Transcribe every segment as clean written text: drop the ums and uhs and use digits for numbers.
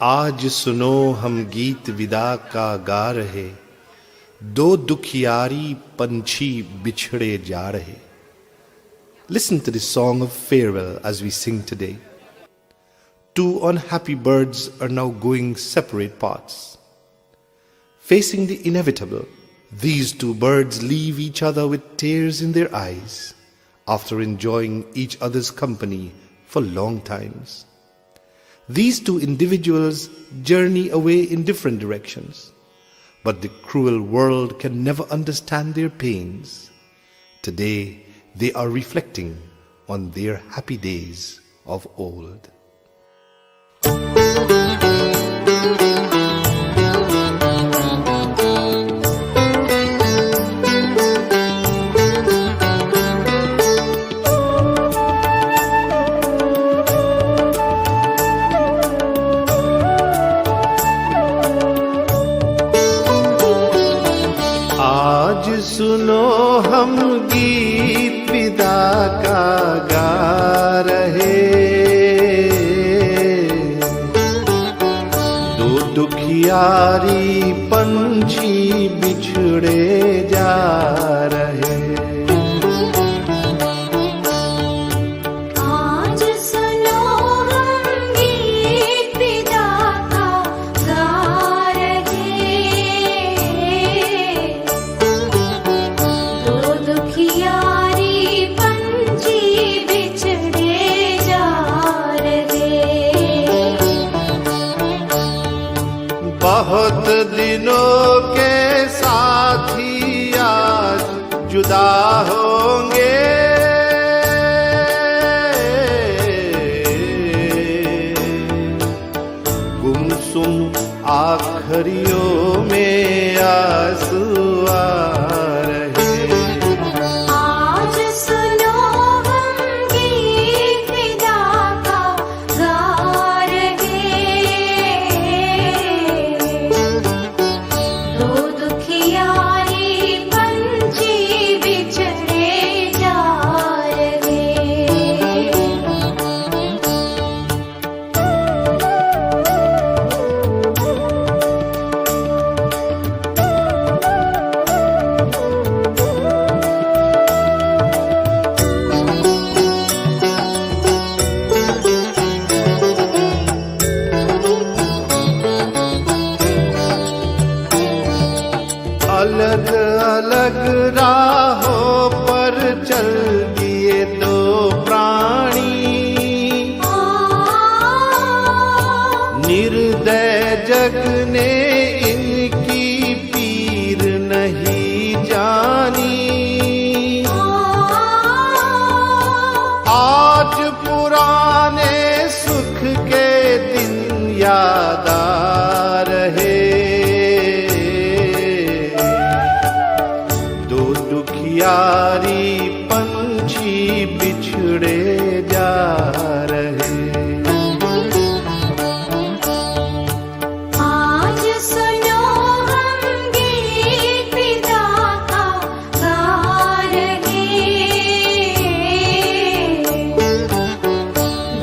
आज सुनो हम गीत विदा का गा रहे, दो दुखियारी पंछी बिछड़े जा रहे. Listen to this song of farewell as we sing today. Two unhappy birds are now going separate paths. Facing the inevitable, these two birds leave each other with tears in their eyes after enjoying each other's company for long times. These two individuals journey away in different directions, but the cruel world can never understand their pains. Today, they are reflecting on their happy days of old. आज सुनो हम गीत विदा का गा रहे, दो दुखियारी पंछी बिछड़े जा रहे. बहुत दिनों के साथी आज जुदा होंगे, गुमसुम आखरियों में आंसू आ रहे. आज सुनो हम गीत विदा का गा रहे, दो दुखियारी पंछी बिछड़े जा रहे. अलग अलग राहों पर चल दिए दो प्राणी, निर्दय जग ने इनकी पीर नहीं जानी. आज पुराने सुख के दिन याद आ रहे, दुखियारी पंछी बिछड़े जा रहे. आज सुनो हम गीत विदा का गा रहे,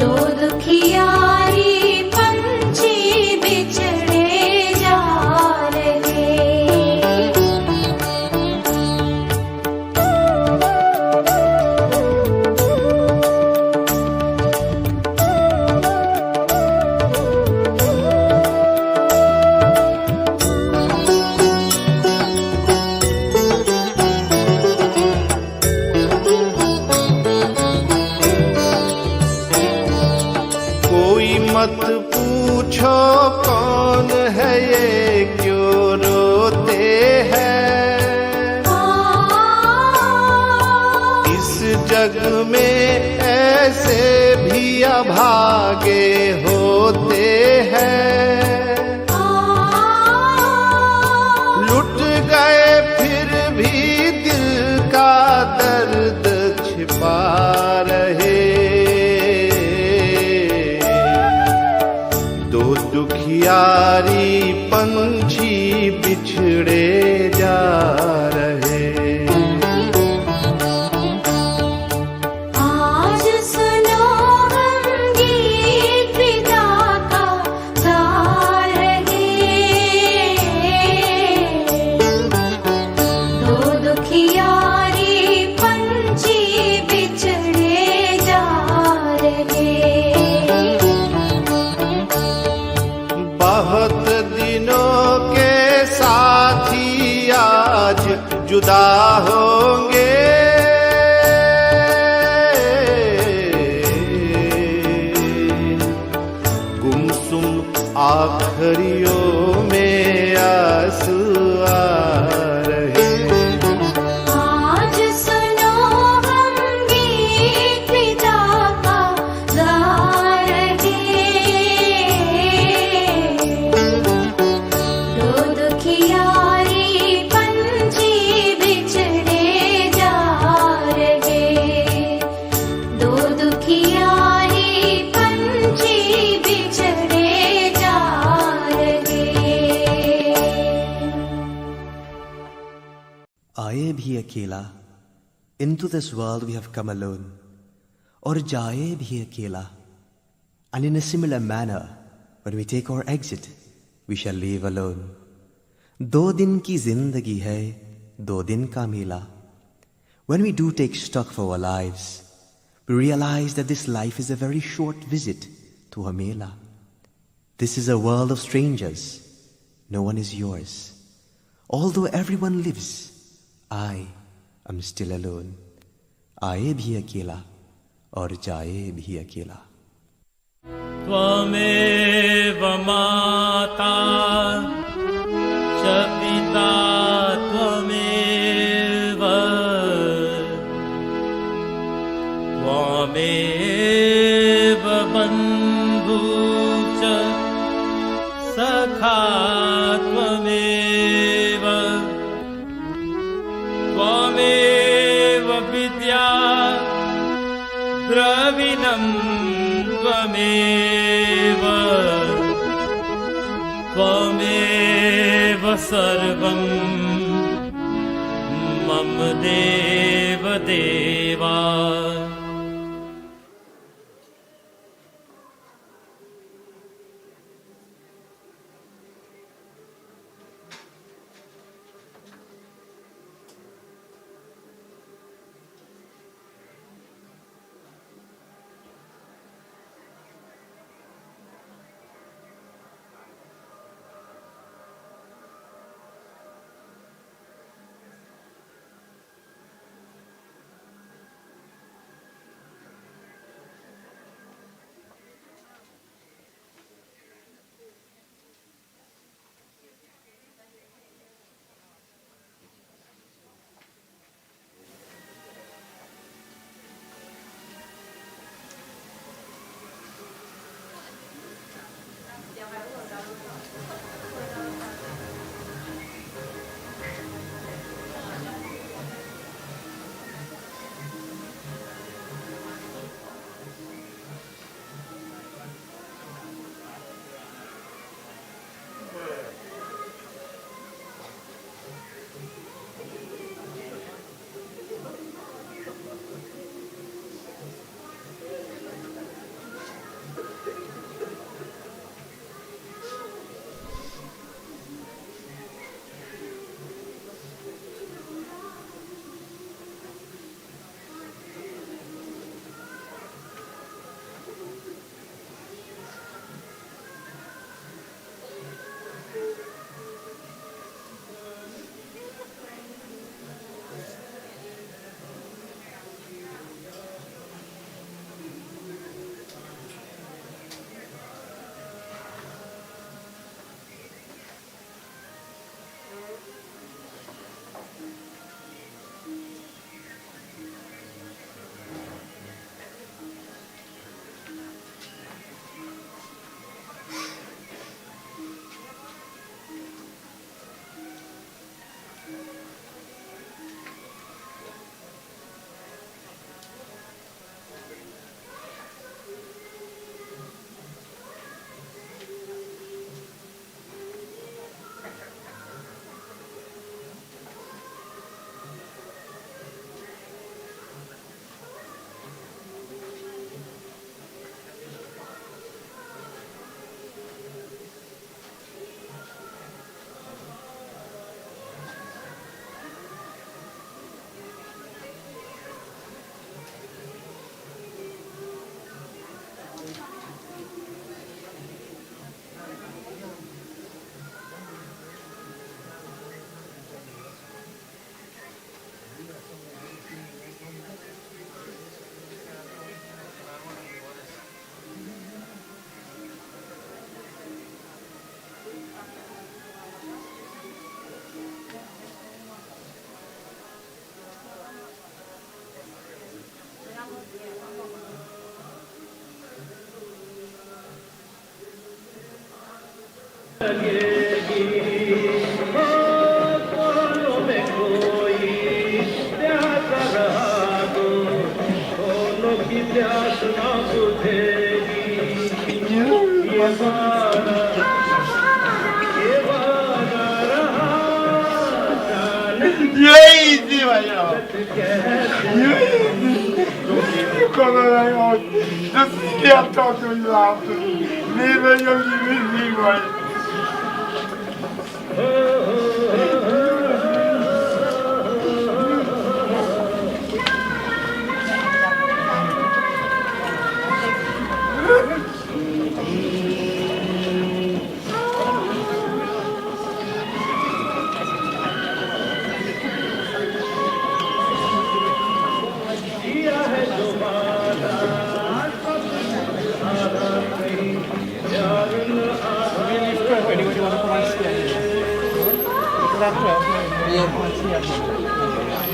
दो दुखियारी पंछी बिछड़े जा रहे. कोई मत पूछो कौन है ये क्यों रोते हैं, इस जग में ऐसे भी अभागे होते हैं. लुट गए फिर भी दिल का दर्द छिपा रहे, दो दुखियारी पंछी बिछड़े जा रहे. आज सुनो हम गीत विदा का गा बहुत दिनों के साथी आज जुदा होंगे। गुमसुम आखरियों में आंसू आ रहे। आज सुनो हम गीत विदा का गा रहे। दो दुखियारी पंछी बिछड़े जा रहे। दो दुखियारी पंछी बिछड़े जा रहे। आए भी अकेला, into this world we have come alone. और जाए भी अकेला, and in a similar manner, when we take our exit, we shall leave alone. 2 दिन की जिंदगी है, 2 दिन का मेला. When we do take stock of our lives, we realize that this life is a very short visit to a mela. This is a world of strangers. No one is yours. Although everyone lives, I am still alone. आए भी अकेला और जाए भी अकेला. त्वमेव माता च पिता त्वमेव, त्वमेव बन्धु च सखा त्वमेव, त्वमेव विद्या द्रविणं त्वमेव, त्वमेव सर्वं मम देव देवा.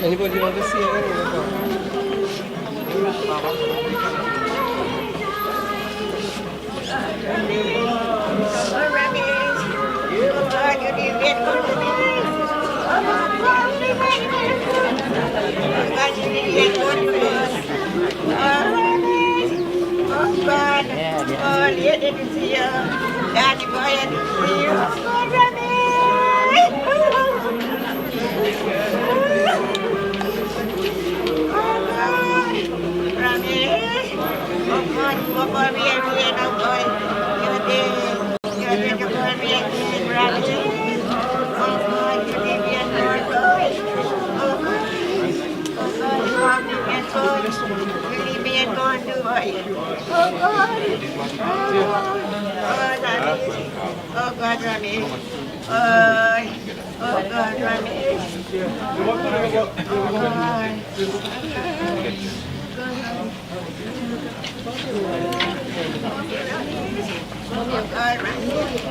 Anybody want to see it? Daddy boy, I didn't see you. Oh God, Rami. Oh God, Rami.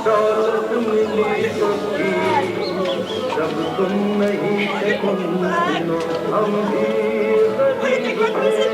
दौलत मिली तो थी जब तुम नहीं थे सुनो हम भी गरीब थे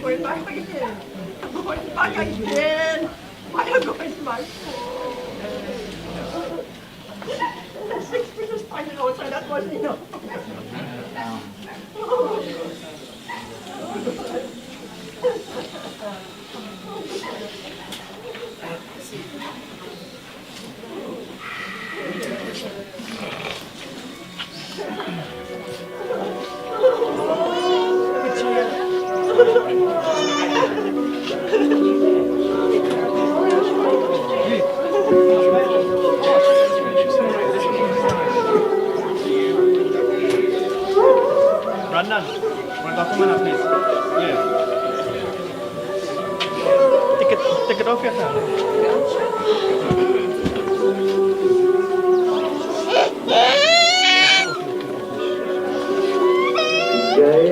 Going back again. Going back again. Why are you going back for? The 6 pieces pointed outside, that wasn't enough. Brandon, want to come on, please? Yeah. Take it off your hand. जय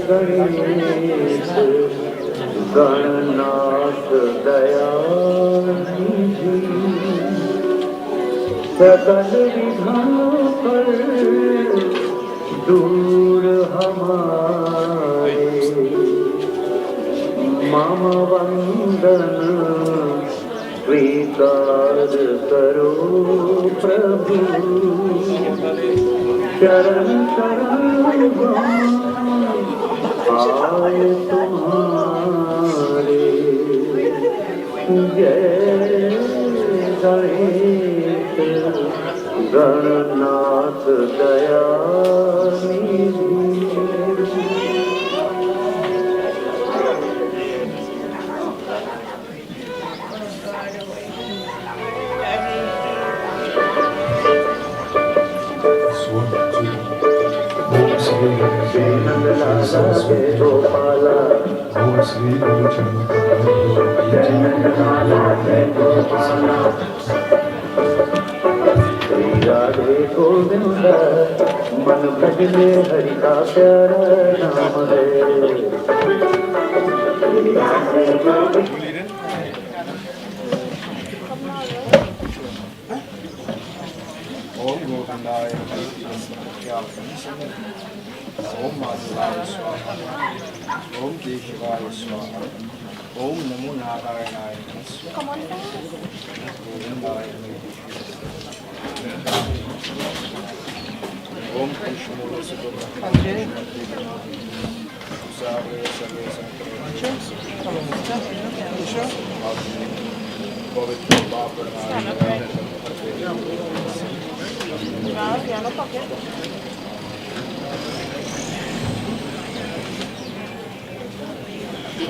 गणेश गणनाथ दयानिधि सकल विघ्नों पर दूर हमारे मम वंदन स्वीकार करो प्रभु शरण शरण आए तुम्हारे जय गणेश गणनाथ दयानिधि गोपाला श्री राधे गोविंद मन भजले हरि का प्यारा नाम है ओम गोविंदाय ओम माधवाय स्वाहा ओम केशवाय स्वाहा ओम नमो नारायणाय स्वाहा गोविंदाय ओम कृष्णो सुब्रह्मण्य सारे सर्वे पवित्र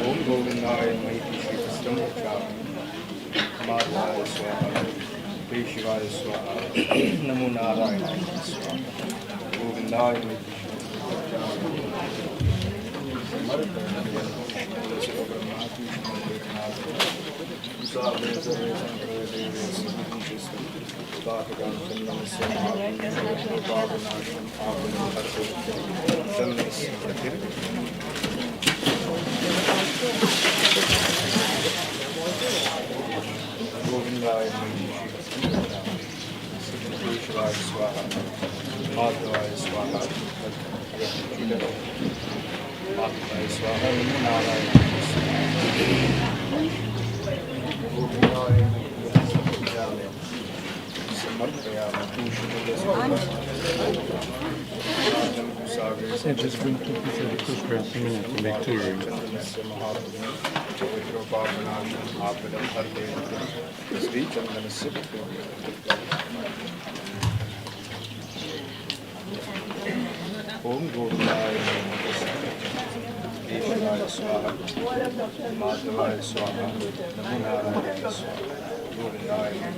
ओम गोविंदाय महिषी श्रीकृष्ण माधवाय स्वाहा केशवाय स्वाहा नमो नारायणाय स्वाहा गोविंदाय गोविंदाय केशवाय स्वाहा माधवाय स्वाहा माधवाय स्वाहा नमो Narayan गोविंदाय Just bring 2 pieces of Praimsingh to make 2 rooms. Shri चंदन से Om Govindaya Devaya Swaha Madhavaya Swaha Namo Narayana Swaha Govindaya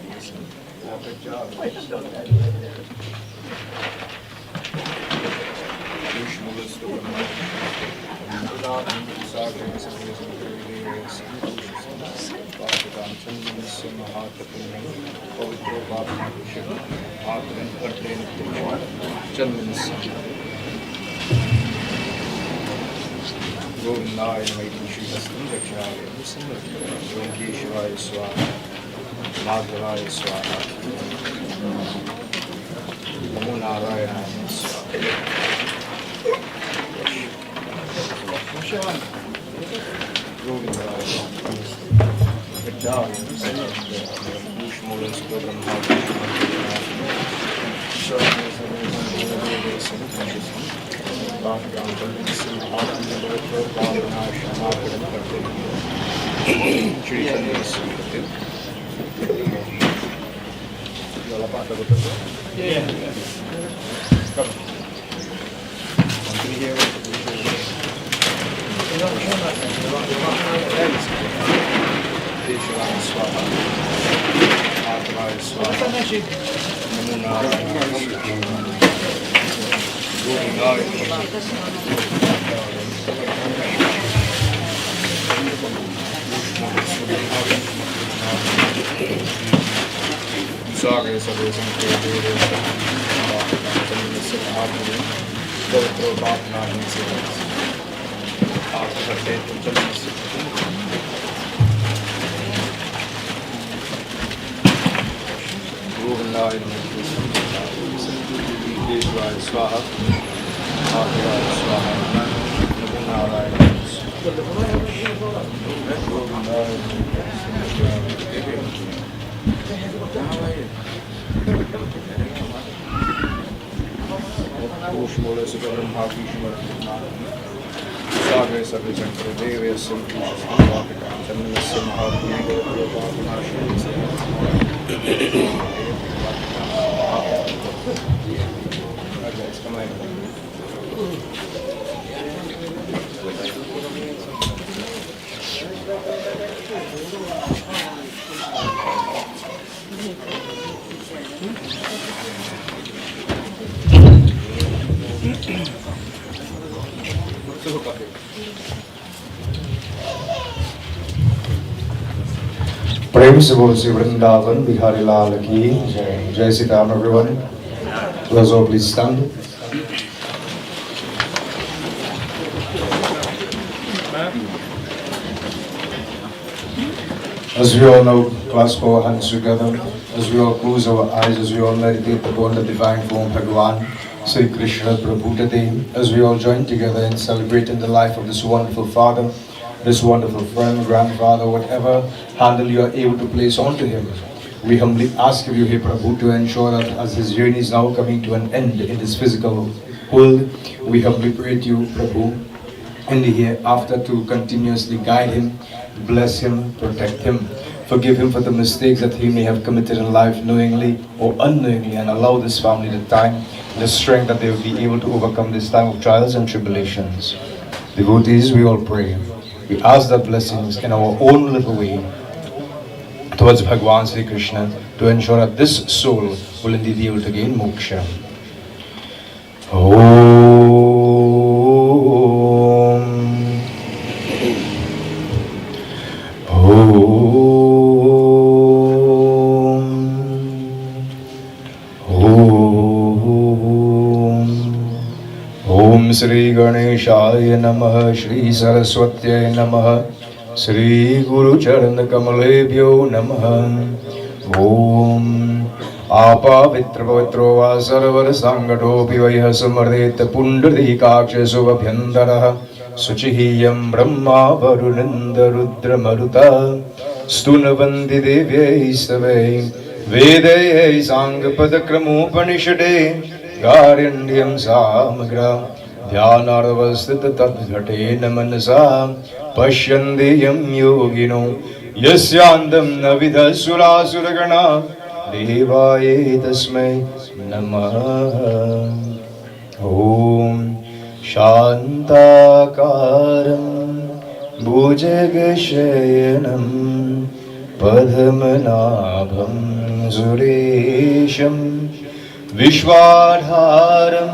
Govindaya Venkeshwaya Swaha Madhavaya Swaha Namo Narayana Swaha Govindaya Praimsingh Vrindavan Bihari Lal ki Jai. Jai Sri Ram, everyone. Let's all please stand. As we all know, clasp our hands together, as we all close our eyes, as we all meditate upon the divine form Bhagavan, Sri Krishna Prabhu today, as we all join together in celebrating the life of this wonderful father, this wonderful friend, grandfather, whatever handle you are able to place onto him. We humbly ask of you, Hey Prabhu, to ensure that as his journey is now coming to an end in this physical world, we humbly pray to you, Prabhu, in the hereafter to continuously guide him, bless him, protect him, forgive him for the mistakes that he may have committed in life knowingly or unknowingly, and allow this family the time, the strength that they will be able to overcome this time of trials and tribulations. Devotees, we all pray. We ask that blessings in our own little way towards Bhagavan Sri Krishna to ensure that this soul will indeed be able to gain moksha. Om Shri Ganeshaya Namaha, Shri Saraswatyaya Namaha, Shri Guru Charana Kamalebhyo Namaha. Om Apa Vitra Pavitro Vasarvar Sangato Pivaya Samareta Pundarikaksha Suvabhyandaraha Suchihiyam Brahma Varunanda Rudra Maruta Stunavandi Devya Istave Vedaya Sangapadakramupaniषade Garindyam Samagra Dhyanarvastita Tadghatena Manasa Pashyandiyam Yogino Yasyandam Navidha Surasuragana Devaye Tasmai Namaha. ॐ शान्ताकारं भुजगशयनं पद्मनाभं सुरेशं विश्वाधारं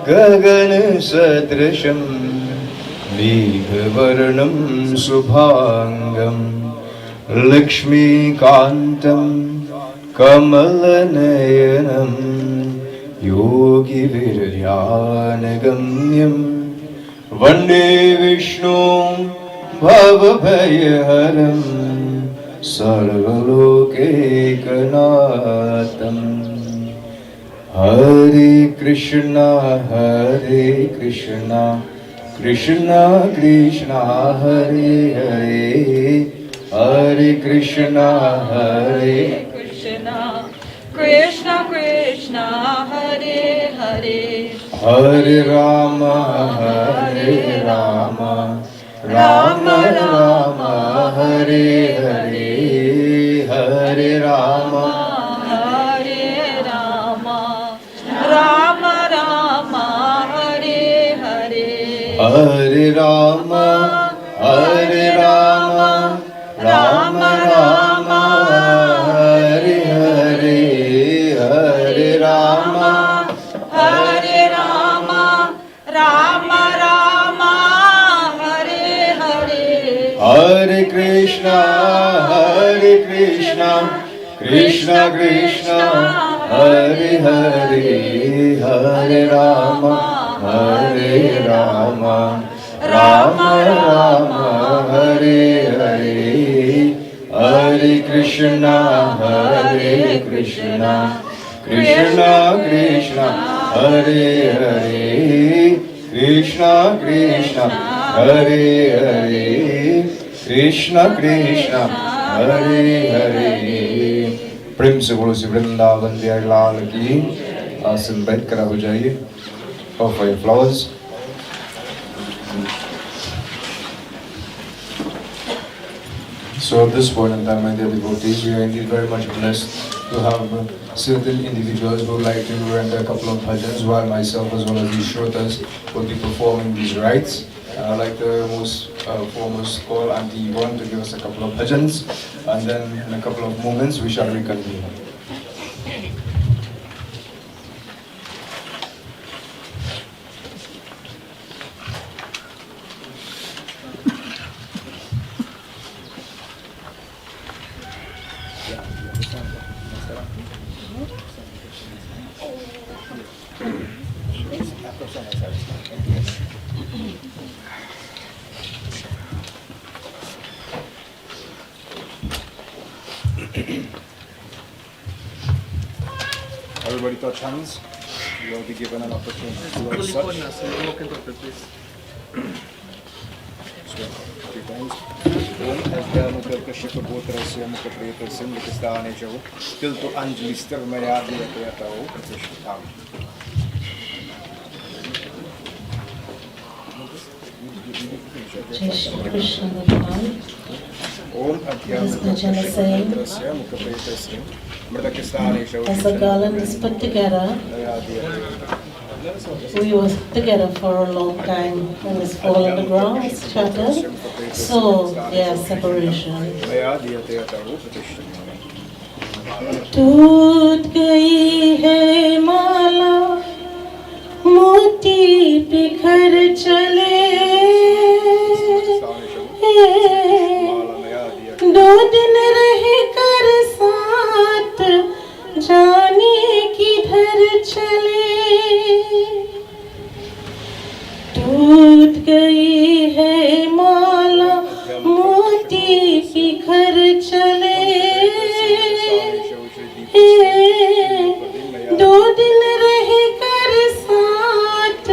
गगनसदृशं मेघवर्णं शुभाङ्गं लक्ष्मीकान्तं कमलनयनं योगिविरध्यानगम्यं वन्दे विष्णुं भवभयहरं सर्वलोकैकनाथं। हरे कृष्णा कृष्णा कृष्णा हरे हरे, हरे Krishna Krishna, Krishna Krishna, Hare Hare, हरे राम राम राम हरे हरे, हरे Ram Hare Rama, Rama Rama, Hare Hare, हरे राम राम राम हरे हरे, हरे Ram Hare Rama, Rama Rama, Hare Hare, हरे कृष्णा कृष्णा कृष्णा हरे हरे, हरे राम राम राम हरे हरे, हरे कृष्णा कृष्णा कृष्णा हरे हरे, कृष्णा कृष्णा हरे हरे, कृष्णा कृष्णा हरे हरे। प्रेम से बोलो श्री वृंदावन बिहारी लाल की। आसन बैठ कर हो जाइए। Offer your flowers. So at this point in time, my dear devotees, we are indeed very much blessed to have certain individuals who would like to render a couple of bhajans, while myself as well as the shrotas will be performing these rites. I'd like to most foremost call Auntie Yvonne to give us a couple of bhajans, and then in a couple of moments we shall reconvene. Everybody touch hands. You will be given an opportunity to do such. Om Adhyanakarkashya Putrasya Mukhapretasya Mukhastanejavu Tiltu Anjalistar Mayadhyatayatao Pratishtham. Jai Shri Krishna Bhagavan. Om Adhyanakarkashya Putrasya Mukhapretasya Mukhastanejavu. As the garland is put together, we were together for a long time and it's fall on the ground, it's shattered. So, yeah, separation. टूट गई है माला, मोती बिखर चले, दो दिन रह कर साथ जाने किधर चले। टूट गई है माला, मोती बिखर चले, दो दिन रह कर साथ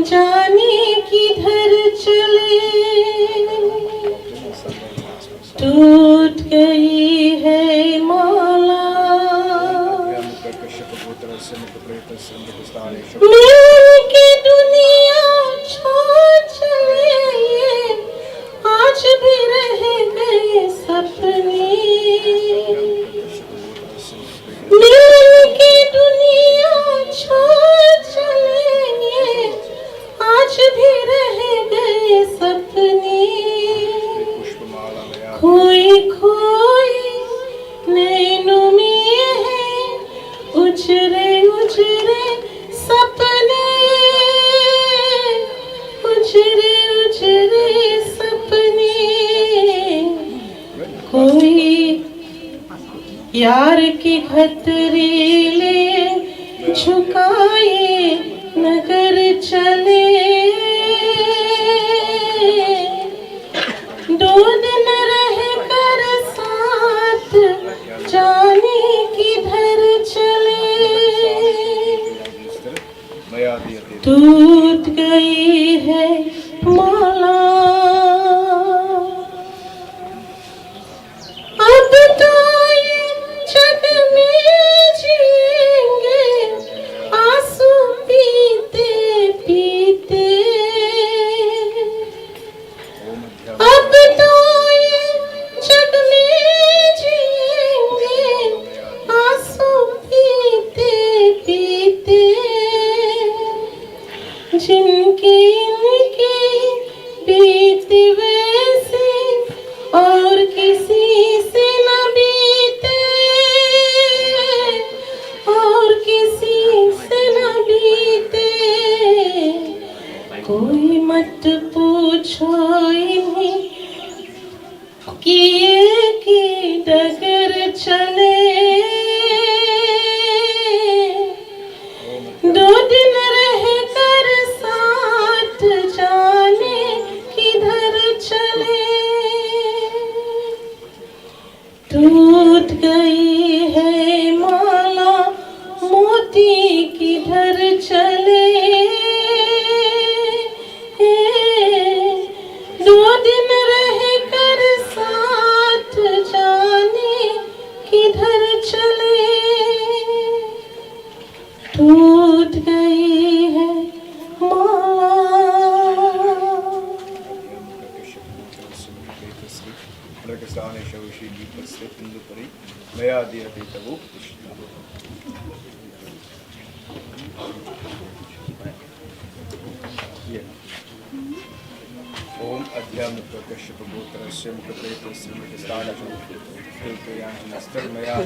जाने किधर चले। टूट गई है माला, मिल के दुनिया छोड़ चले, आज भी रह गए सपने। मिल के दुनिया छोड़ चले, उजरे उजरे सपने, उजरे उजरे सपने, कोई यार की खतरीले झुकाए नगर चले। दो दिन रह कर साथ जाने किधर चले। टूट गई है माला, अब तो ये जग में जिएंगे आंसू पीते पीते। अब तो ये जग में जिएंगे आंसू पीते पीते। जिनकी इनकी बीती वैसे और किसी से न बीते, और किसी से न बीते। कोई मत पूछो इन्हें किए की डगर चले। दो दिन रह कर साथ जाने किधर चले। टूट गई है माला मोती किधर चले। दो दिन रह कर साथ जाने किधर चले। टूट गई है माला। ओम अध्यात्म कश्यप गोत्रस्य मुखप्रेतस्य मुखस्थानमया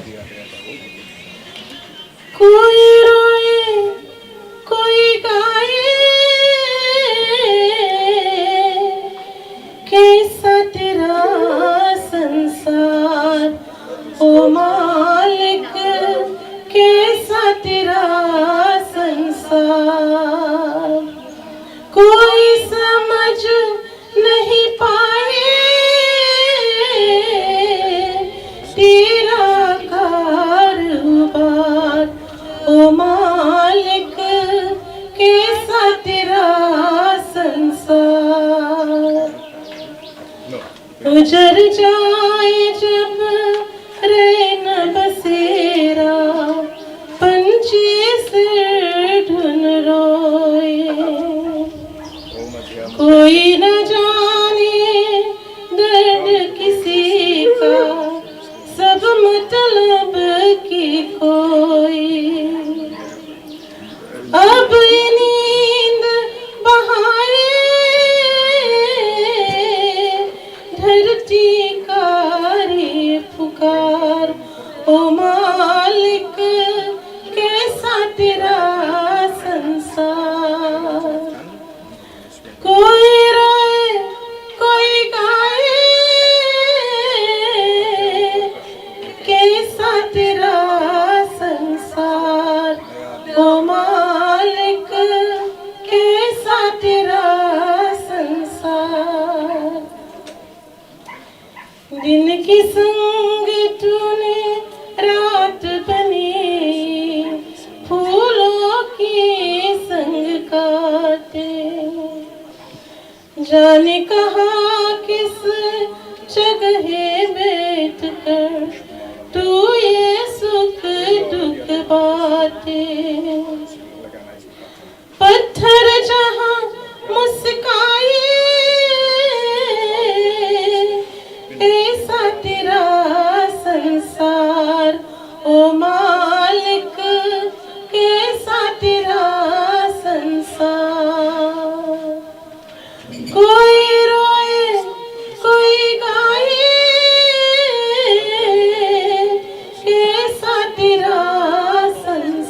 दिया गया था। कोई रोए कोई गाए कैसा तेरा संसार ओ मालिक, कैसा तेरा संसार। कोई समझ नहीं पाए तेरा कारोबार ओ मालिक, कैसा तेरा संसार। उजर जाए जब रैन बसेरा, पंछी सिर ढूंढ रोए। कोई न जाने दर्द किसी का, सब मतलब की कोई। अब नींद बहाए धरती का रे पुकार ओ मालिक, कैसा तेरा संसार। कोई रोए कोई गाए कैसा तेरा संसार ओ मालिक, कैसा तेरा संसार। दिन की संग तूने रात बनी, फूलों की संग काटे। जाने कहाँ किस जगह बैठ कर तू ये सुख दुख बाटे। पत्थर जहाँ मुस्काए ऐसा तेरा संसार ओ मालिक, कैसा तेरा संसार। कोई रोए कोई गाए कैसा तेरा संसार।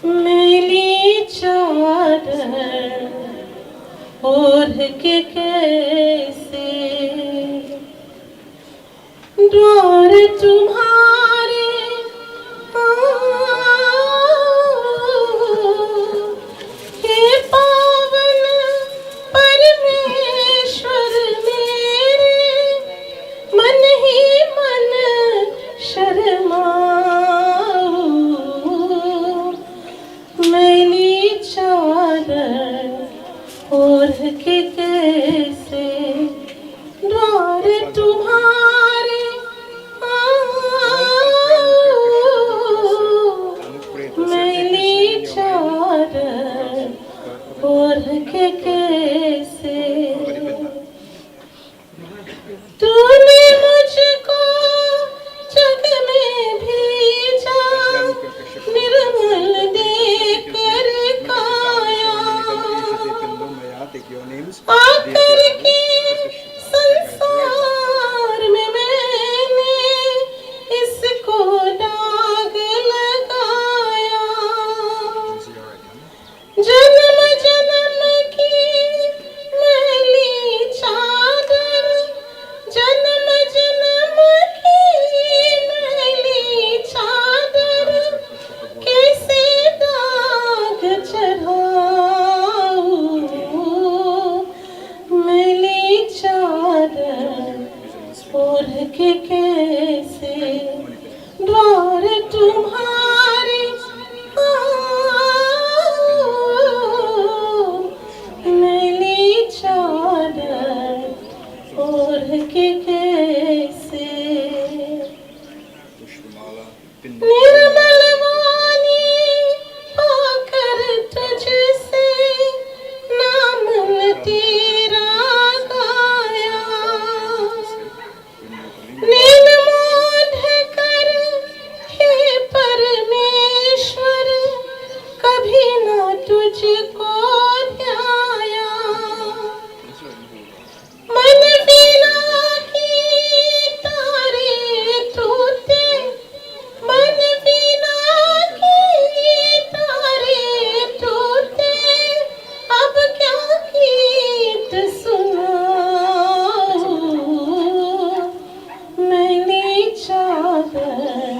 मेली चादर ओढ़ के कैसे द्वार तुम्हारे हे पावन परमेश्वर मेरे मन ही मन शर्माओ मैली चादर ओढ़ के कैसे द्वार तुम्हारे मैली चादर ओढ़ के कैसे तूने मुझको जग में भेजा निर्मल देकर काया आकर के संसार में मैंने इसको दाग लगाया जन्म जन्म की मैली चादर जन्म जन्म की मैली चादर कैसे दाग चढ़ाऊं मैली चादर ओढ़ के कैसे द्वार तुम्हारे मैली चादर ओढ़ के कैसे निर्मल वाणी पाकर तुझसे नाम तेरा गाया नैन मूंद कर हे परमेश्वर कभी ना तुझको ध्याया मन बिना की तारे तूते मन बिना की तारे तूते अब क्या गीत सुनाऊं मैली चादर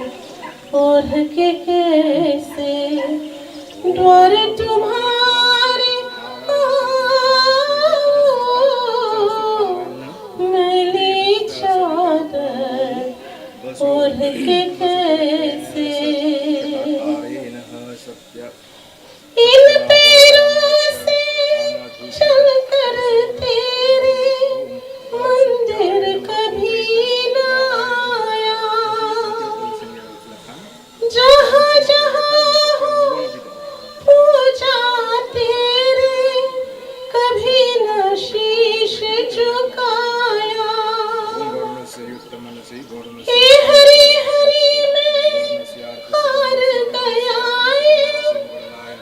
ओढ़ के कैसे द्वार तुम्हारे मैली चादर ओढ़ के कैसे इन पैरों से चलकर तेरे मंदिर कभी न आया जहाँ जहाँ हो पूजा तेरे कभी न शीश झुकाया हे हरि हरि में हार गया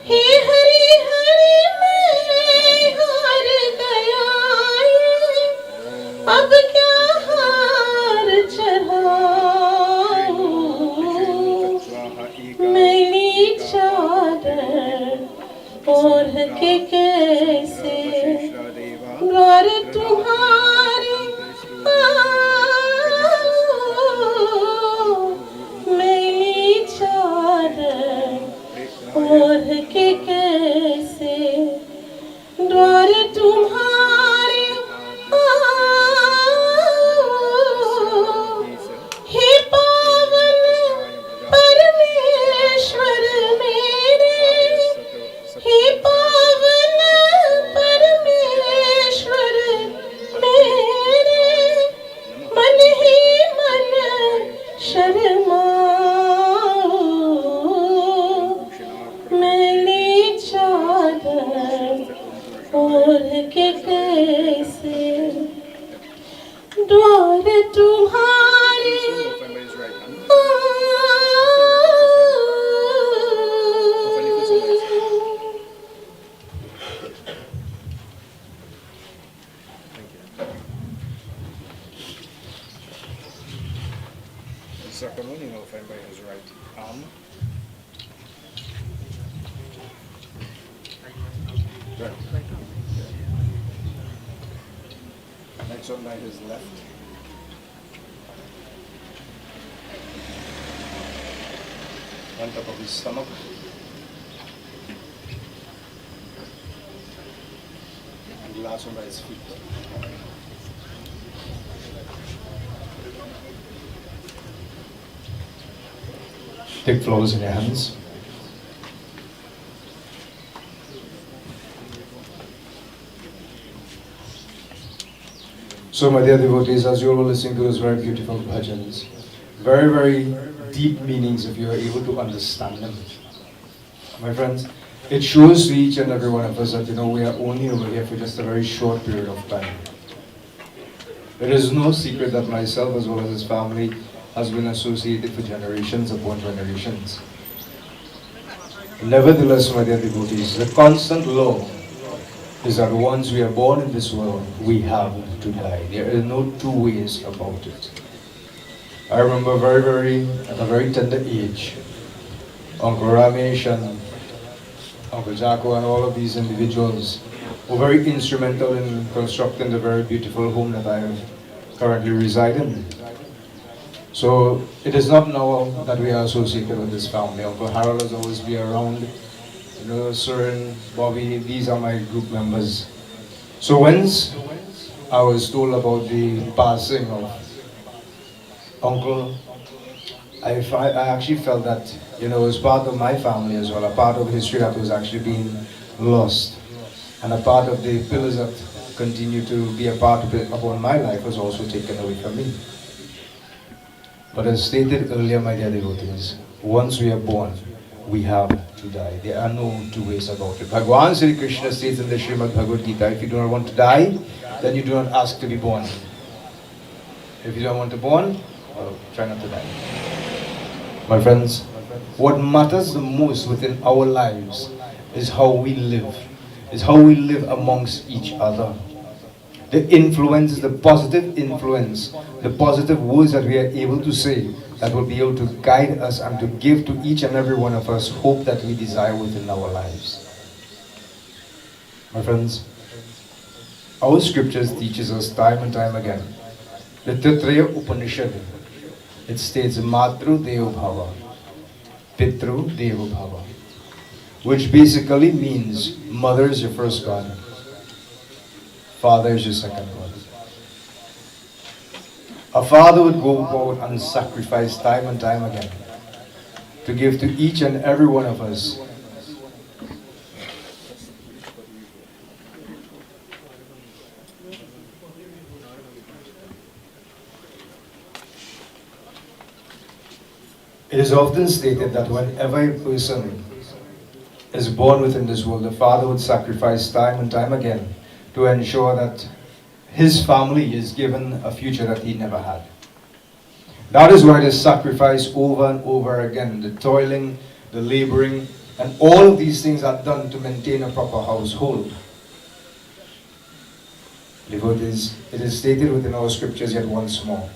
हे हरि हरि में हार गया अब क्या हार चढ़ाऊं मैली चादर ओढ़ के कैसे द्वार तुम्हारे मैली चादर ओढ़ के कैसे द्वार तुम्हारे हे पावन परमेश्वर मेरे हे पावन परमेश्वर मेरे मन ही मन शर्माओ मैली Right. Next on right is left. On top of his stomach. And the last one by his feet. Take flowers in your hands. So my dear devotees, as you all were listening to those very beautiful bhajans, very, very deep meanings if you are able to understand them. My friends, it shows to each and every one of us that, we are only over here for just a very short period of time. There is no secret that myself as well as his family has been associated for generations upon generations. Nevertheless, my dear devotees, the constant law is that once we are born in this world, we have to die. There are no two ways about it. I remember at a very tender age, Uncle Ramesh and Uncle Jaco and all of these individuals were very instrumental in constructing the very beautiful home that I currently reside in. So it is not now that we are associated with this family. Uncle Harold has always been around. Sir and Bobby, these are my group members. So once I was told about the passing of Uncle, I actually felt that, it was part of my family as well, a part of history that was actually being lost. And a part of the pillars that continue to be a part of it upon my life was also taken away from me. But as stated earlier, my dear devotees, once we are born, we have to die. There are no two ways about it. Bhagavan Sri Krishna states in the Srimad Bhagavad Gita, if you do not want to die, then you do not ask to be born. If you don't want to born, well, try not to die. My friends, what matters the most within our lives is how we live. Is how we live amongst each other. The influence is the positive influence, the positive words that we are able to say that will be able to guide us and to give to each and every one of us hope that we desire within our lives. My friends, our scriptures teaches us time and time again. The Taittiriya Upanishad, it states Matru Deva Bhava, Pitru Deva Bhava, which basically means mother is your first God, father is your second God. A father would go forward and sacrifice time and time again to give to each and every one of us It is often stated that whenever a person is born within this world, the father would sacrifice time and time again to ensure that his family is given a future that he never had. That is why the sacrifice over and over again, the toiling, the laboring, and all of these things are done to maintain a proper household. Devotees, it is stated within our scriptures yet once more,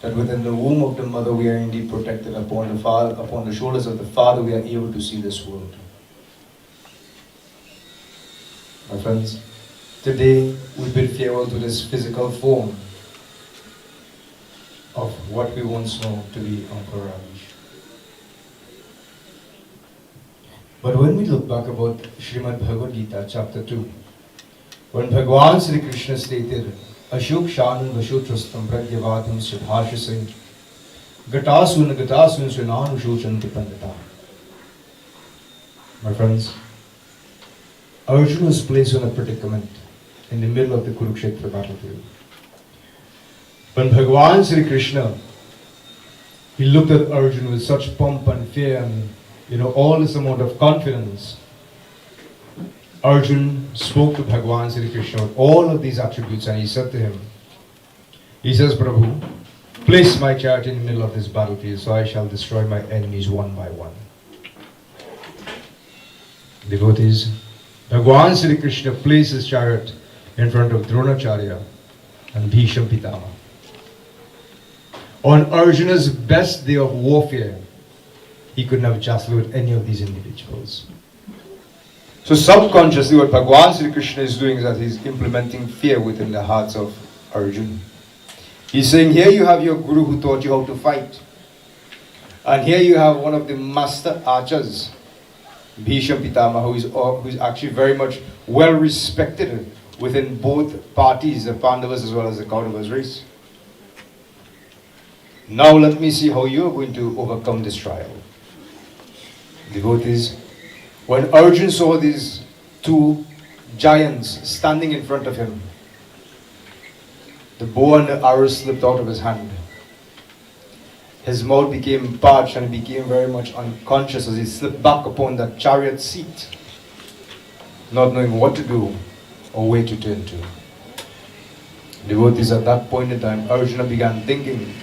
that within the womb of the mother we are indeed protected. Upon the father, upon the shoulders of the father we are able to see this world. My friends, today we bid farewell to this physical form of what we once know to be Uncle Ramesh. But when we look back about Srimad Bhagavad Gita chapter 2, when Bhagavan Sri Krishna stated, Ashok Shanun Vashotrastam Pragyavatam Siddhashasai Gatasun Sunanu Shochanti Pandita. My friends, Arjuna was placed in a predicament in the middle of the Kurukshetra battlefield. When Bhagavan Sri Krishna, he looked at Arjuna with such pomp and fear and all this amount of confidence. Arjuna spoke to Bhagavan Sri Krishna with all of these attributes and he said to him, he says, Prabhu, place my chariot in the middle of this battlefield so I shall destroy my enemies one by one. Devotees, Bhagavan Sri Krishna placed his chariot in front of Dronacharya and Bhisham Pitama. On Arjuna's best day of warfare, he couldn't have jostled with any of these individuals. So subconsciously what Bhagwan Sri Krishna is doing is that he's implementing fear within the hearts of Arjuna. He's saying, here you have your guru who taught you how to fight. And here you have one of the master archers, Bhishma Pitama, who's actually very much well respected within both parties, the Pandavas as well as the Kauravas race. Now let me see how you are going to overcome this trial. Devotees, when Arjuna saw these two giants standing in front of him, the bow and the arrow slipped out of his hand. His mouth became parched and he became very much unconscious as he slipped back upon that chariot seat, not knowing what to do or where to turn to. Devotees, at that point in time, Arjuna began thinking.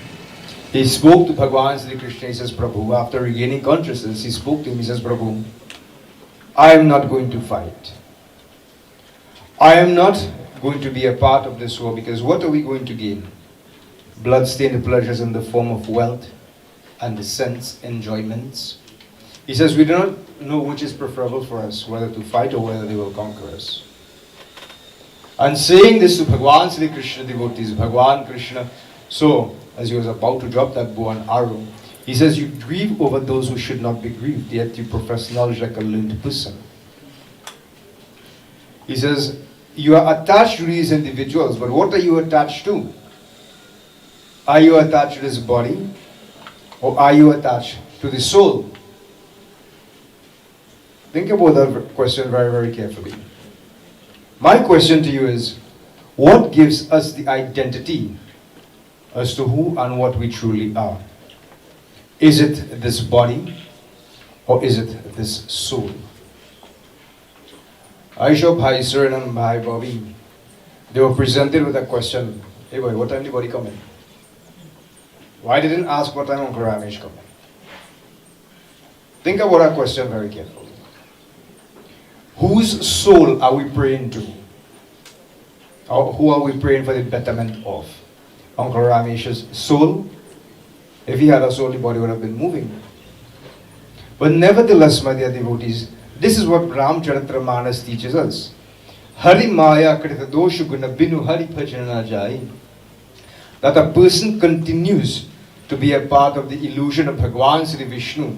He spoke to Bhagwan Sri Krishna. He says, Prabhu, after regaining consciousness, he spoke to him. He says, Prabhu, I am not going to fight. I am not going to be a part of this war, because what are we going to gain? Bloodstained pleasures in the form of wealth and the sense enjoyments. He says, we do not know which is preferable for us, whether to fight or whether they will conquer us. And saying this to Bhagwan Sri Krishna, devotees, Bhagwan Krishna, so as he was about to drop that bow and arrow, he says, you grieve over those who should not be grieved, yet you profess knowledge like a learned person. He says, you are attached to these individuals, but what are you attached to? Are you attached to this body, or are you attached to the soul? Think about that question very, very carefully. My question to you is, what gives us the identity as to who and what we truly are? Is it this body, or is it this soul? Aisha Bhai, Sir and Bhai Bobby, they were presented with a question. Hey boy, what time did body come in? Why didn't ask what time Uncle Ramesh come in? Think about our question very carefully. Whose soul are we praying to? Or who are we praying for the betterment of? Uncle Ramesh's soul? If he had a soul, the body would have been moving. But nevertheless, my dear devotees, this is what Ramcharitra teaches us. Hari Maya Krita Dosha Guna Binu Hari Bhajana Jaye. That a person continues to be a part of the illusion of Bhagwan Sri Vishnu.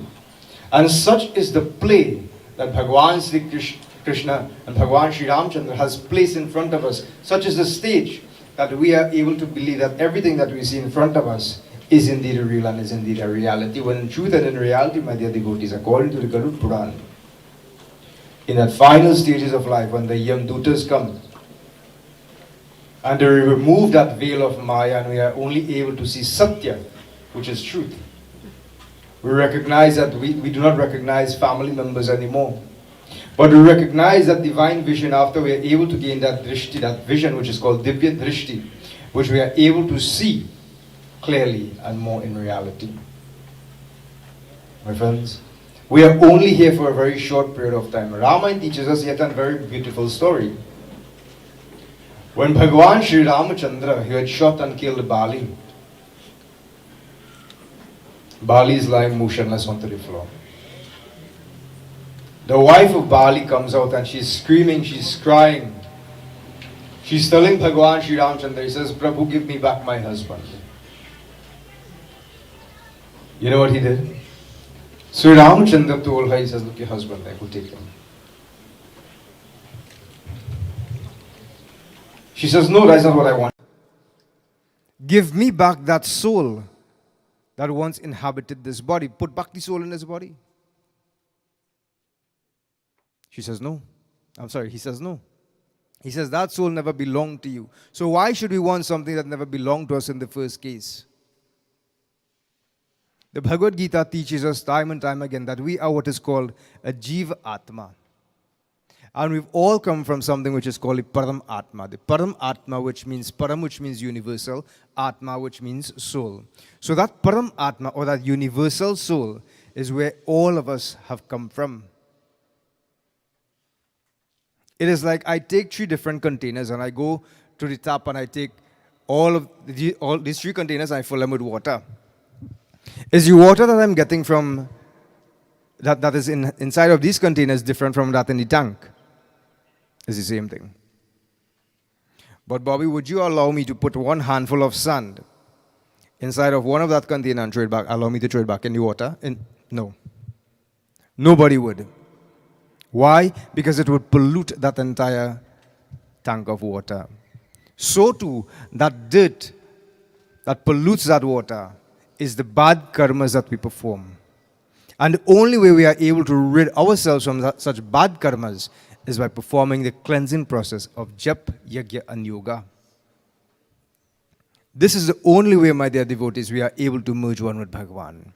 And such is the play that Bhagwan Sri Krishna and Bhagwan Sri Ramchandra has placed in front of us. Such is the stage that we are able to believe that everything that we see in front of us is indeed a real and is indeed a reality. When in truth and in reality, my dear devotees, according to the Garud Puran, in that final stages of life, when the Yamdutas come, and they remove that veil of Maya, and we are only able to see Satya, which is truth. We recognize that we do not recognize family members anymore. But we recognize that divine vision after we are able to gain that drishti, that vision which is called Divya Drishti, which we are able to see clearly and more in reality. My friends, we are only here for a very short period of time. Ramayana teaches us yet a very beautiful story. When Bhagwan Sri Ramachandra, he had shot and killed Bali. Bali is lying motionless onto the floor. The wife of Bali comes out and she's screaming, she's crying. She's telling Bhagwan Sri Ramachandra, he says, Prabhu, give me back my husband. You know what he did? Sri Ramachandra told her, he says, look, your husband there, go take him. She says, no, that's not what I want. Give me back that soul that once inhabited this body. Put back the soul in this body. She says, no. I'm sorry, he says, no. He says, that soul never belonged to you. So why should we want something that never belonged to us in the first case? The Bhagavad Gita teaches us time and time again that we are what is called a Jiva Atma. And we've all come from something which is called a Param Atma. The Param Atma, which means Param, which means universal, Atma, which means soul. So that Param Atma, or that universal soul, is where all of us have come from. It is like I take 3 different containers and I go to the tap and I take all these 3 containers and I fill them with water. Is the water that I'm getting from that is inside of these containers different from that in the tank? is the same thing. But Bobby, would you allow me to put one handful of sand inside of one of that container and allow me to throw it back in the water? No. Nobody would. Why? Because it would pollute that entire tank of water. So too, that dirt that pollutes that water is the bad karmas that we perform. And the only way we are able to rid ourselves from such bad karmas is by performing the cleansing process of jap, yajna and yoga. This is the only way, my dear devotees, we are able to merge one with Bhagavan.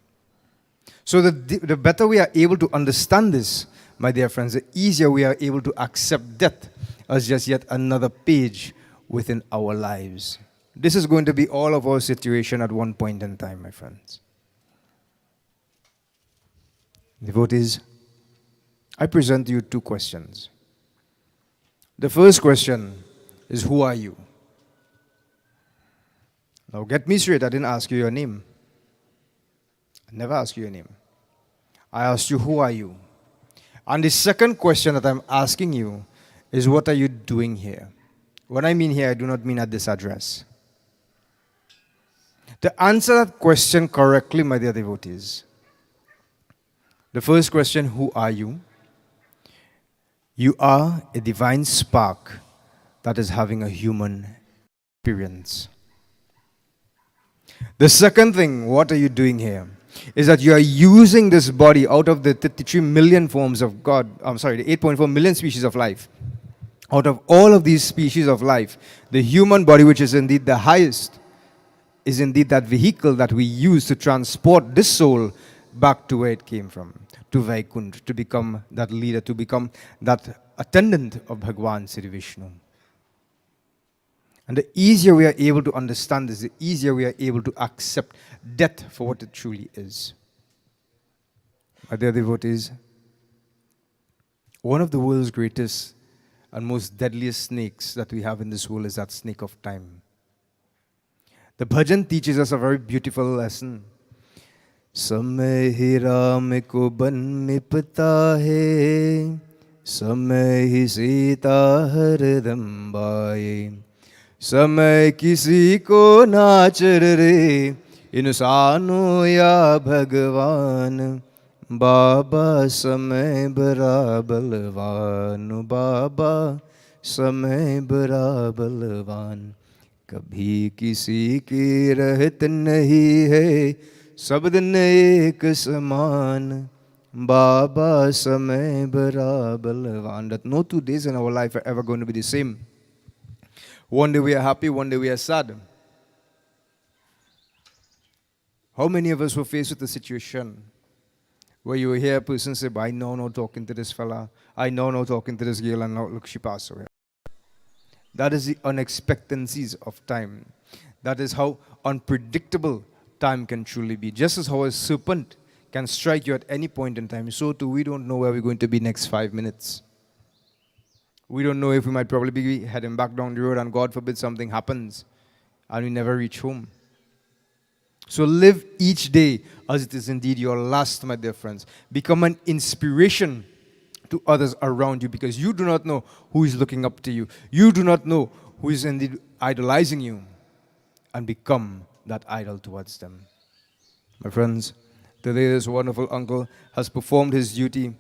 So the better we are able to understand this, my dear friends, the easier we are able to accept death as just yet another page within our lives. This is going to be all of our situation at one point in time, my friends. Devotees, I present to you two questions. The first question is, who are you? Now get me straight, I didn't ask you your name. I never asked you your name. I asked you, who are you? And the second question that I'm asking you is, what are you doing here? When I mean here, I do not mean at this address. To answer that question correctly, my dear devotees, the first question, who are you? You are a divine spark that is having a human experience. The second thing, what are you doing here, is that you are using this body out of the 33 million forms of God, the 8.4 million species of life. Out of all of these species of life, the human body, which is indeed the highest, is indeed that vehicle that we use to transport this soul back to where it came from, to Vaikunth, to become that leader, to become that attendant of Bhagwan Sri Vishnu. And the easier we are able to understand this, the easier we are able to accept death for what it truly is. My dear devotees, one of the world's greatest and most deadliest snakes that we have in this world is that snake of time. The bhajan teaches us a very beautiful lesson. Samay hi Ram ko ban nipta hai, samay hi Sita haridam baaye, samay kisi ko nachar re, insano ya Bhagwan, Baba samay bara balwan, Baba samay bara balwan. कभी किसी की रहत नहीं है, सब दिन एक समान, बाबा समय बड़ा बलवान. That no 2 days in our life are ever going to be the same. One day we are happy, one day we are sad. How many of us were faced with a situation where you hear a person say, I know now talking to this fella, I know now talking to this girl, and now look, she passed away. That is the unexpectancies of time. That is how unpredictable time can truly be. Just as how a serpent can strike you at any point in time, so too we don't know where we're going to be next 5 minutes. We don't know if we might probably be heading back down the road and God forbid something happens and we never reach home. So live each day as it is indeed your last, my dear friends. Become an inspiration to others around you, because you do not know who is looking up to you. You do not know who is indeed idolizing you, and become that idol towards them. My friends, today this wonderful uncle has performed his duty,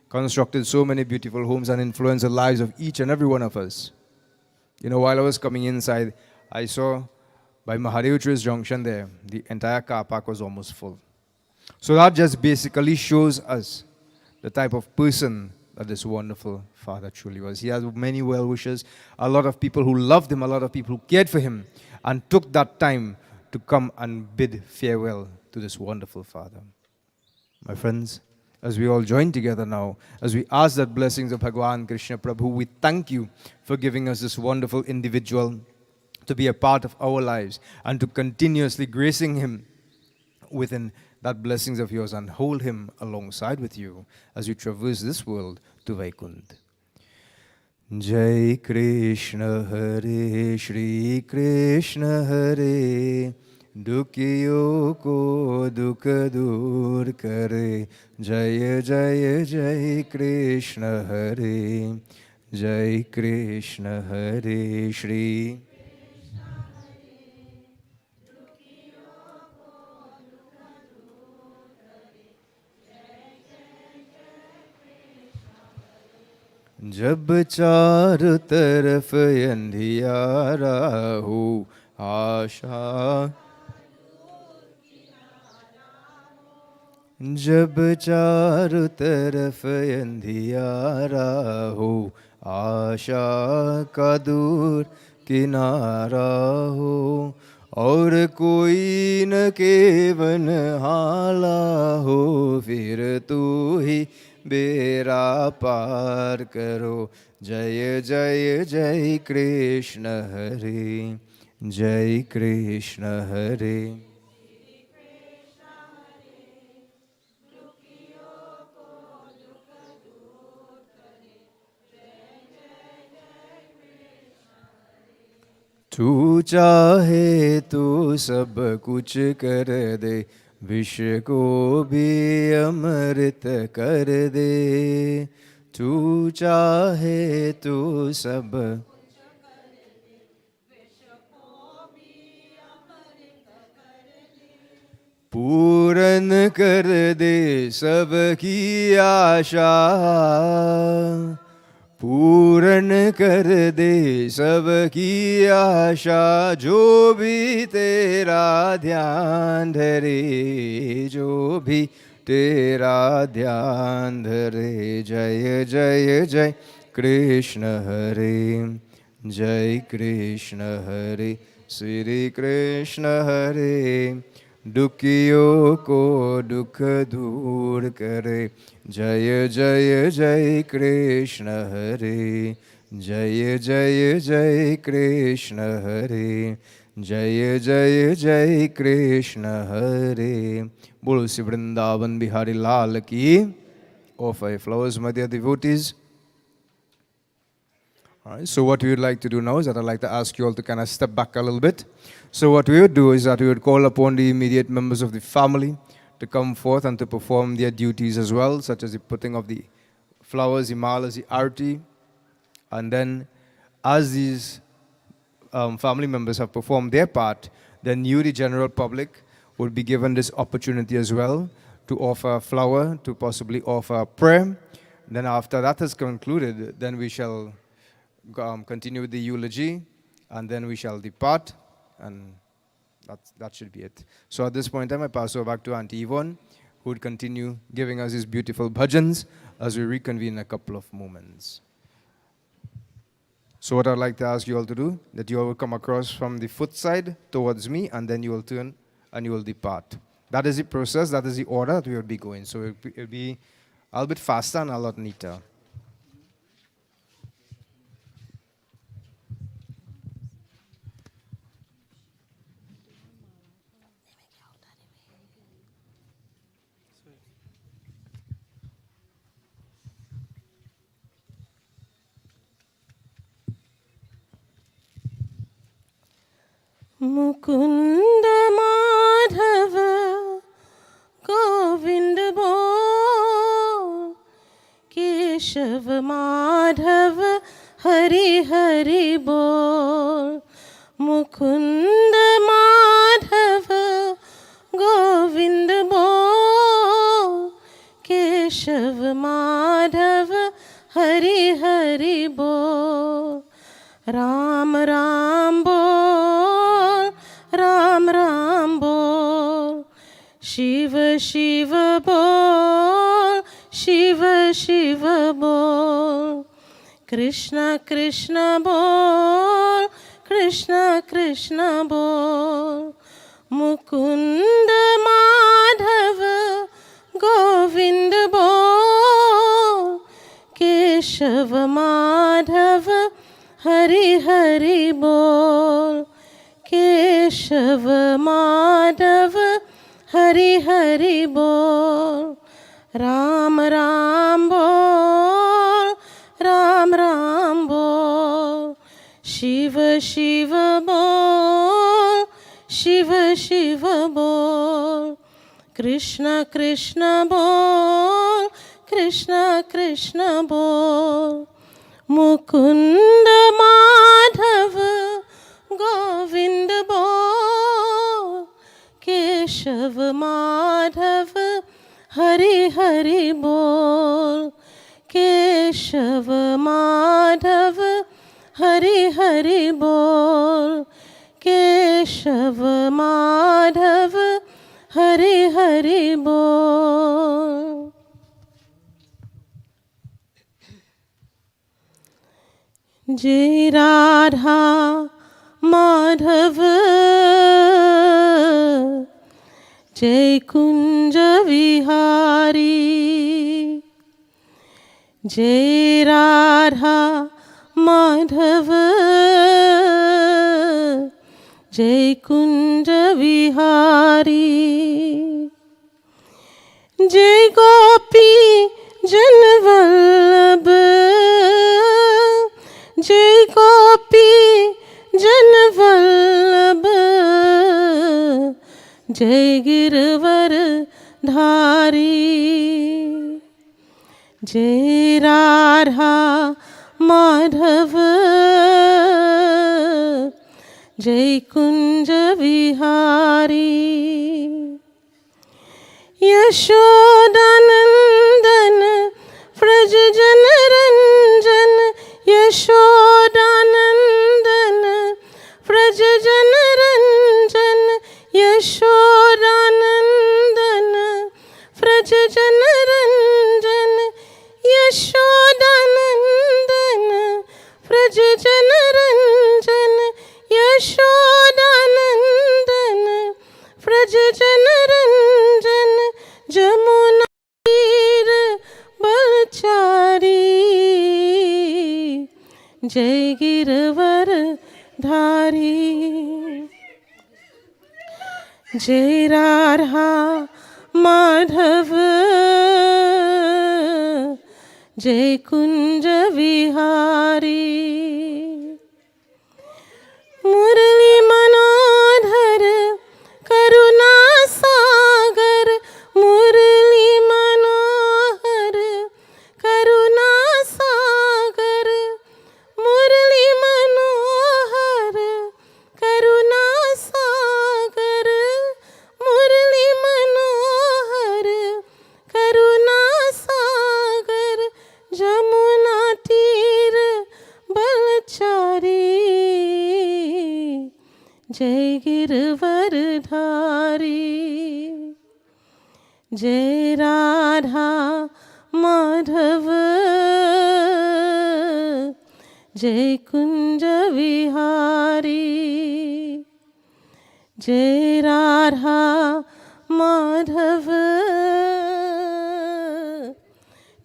constructed so many beautiful homes and influenced the lives of each and every one of us. You know, while I was coming inside, I saw by Mahadeo junction there, the entire car park was almost full. So that just basically shows us the type of person that this wonderful father truly was. He has many well-wishers, a lot of people who loved him, a lot of people who cared for him, and took that time to come and bid farewell to this wonderful father. My friends, as we all join together now, as we ask that blessings of Bhagwan Krishna Prabhu, we thank you for giving us this wonderful individual to be a part of our lives and to continuously gracing him within that blessings of yours, and hold him alongside with you as you traverse this world to Vaikunth. Jai Krishna Hare Shri Krishna Hare, Dukhiyo ko dukh dur kare, Jai Jai Jai Krishna Hare, Jai Krishna Hare Shri. जब चारों तरफ अंधियारा हो आशा, जब चारों तरफ अंधियारा हो आशा का दूर किनारा हो, और कोई न केवन हाला हो, फिर तू ही बेरा पार करो। जय जय जय कृष्ण हरे, जय कृष्ण हरे। तू चाहे तो सब कुछ कर दे, विष को भी अमृत कर दे। तू चाहे तो सब पूर्ण कर दे सबकी आशा, पूर्ण कर दे सबकी आशा। जो भी तेरा ध्यान धरे, जो भी तेरा ध्यान धरे। जय जय जय कृष्ण हरे, जय कृष्ण हरे। श्री कृष्ण हरे, दुखियों को दुख दूर करे। जय जय जय कृष्ण हरे, जय जय जय कृष्ण हरे, जय जय जय कृष्ण हरे। बोलो श्री वृंदावन बिहारी लाल की। Offer flowers, my dear devotees. All right, so what we would like to do now is that I'd like to ask you all to kind of step back a little bit. So what we would do is that we would call upon the immediate members of the family to come forth and to perform their duties as well, such as the putting of the flowers, the malas, the arti. And then as these family members have performed their part, then you, the general public, would be given this opportunity as well to offer a flower, to possibly offer a prayer. Then after that is concluded, then we shall continue with the eulogy, and then we shall depart, and that should be it. So at this point in time, I pass over back to Auntie Yvonne, who would continue giving us these beautiful bhajans as we reconvene in a couple of moments. So what I'd like to ask you all to do, that you all will come across from the foot side towards me, and then you will turn and you will depart. That is the process, that is the order that we will be going. So it'll be a little bit faster and a lot neater. Mukund Madhav Govind बोल, केशव माधव हरि हरि बोल। मुकुंद माधव गोविंद बोल, केशव माधव हरि हरि बोल। राम राम बोल, राम राम बोल। शिव शिव बोल, शिव शिव बोल। कृष्ण कृष्ण बोल, कृष्ण कृष्ण बोल। मुकुंद माधव गोविंद बोल, केशव माधव हरि हरि बोल। केशव माधव हरि हरि बोल। राम राम बोल, राम राम बोल। शिव शिव बोल, शिव शिव बोल। कृष्ण कृष्ण बोल, कृष्ण कृष्ण बोल। मुकुंद माधव गोविंद बोल, केशव माधव हरि हरि बोल, केशव माधव हरि हरि बोल, केशव माधव हरि हरि बोल। जय राधा माधव जय कुंज विहारी, जय राधा माधव जय कुंज विहारी, जय गोपी जन वल्लभ, जय गोपी जन वल्लभ, जय गिरवर धारी, जय राधा माधव जय कुंज विहारी, यशोदानंदन व्रज जन रंजन, यशोदानंदन व्रज जन रंजन, यशोदानंदन व्रज जन रंजन, यशोदानंदन व्रज जन रंजन, यशोदानंदन व्रज जन रंजन, जमुना तीर बलचारी, जय गिरवर धारी, जय राधा माधव जय कुंज विहारी, मुरली मनोधर करुणा सागर, मुरली मनोहर करुणा सागर, मुरली मनोहर करुणा सागर, मुरली मनोहर करुणा सागर, जमुना तीर बलचारी, जय गिरवर धारी, जय राधा माधव जय कुंज विहारी, जय राधा माधव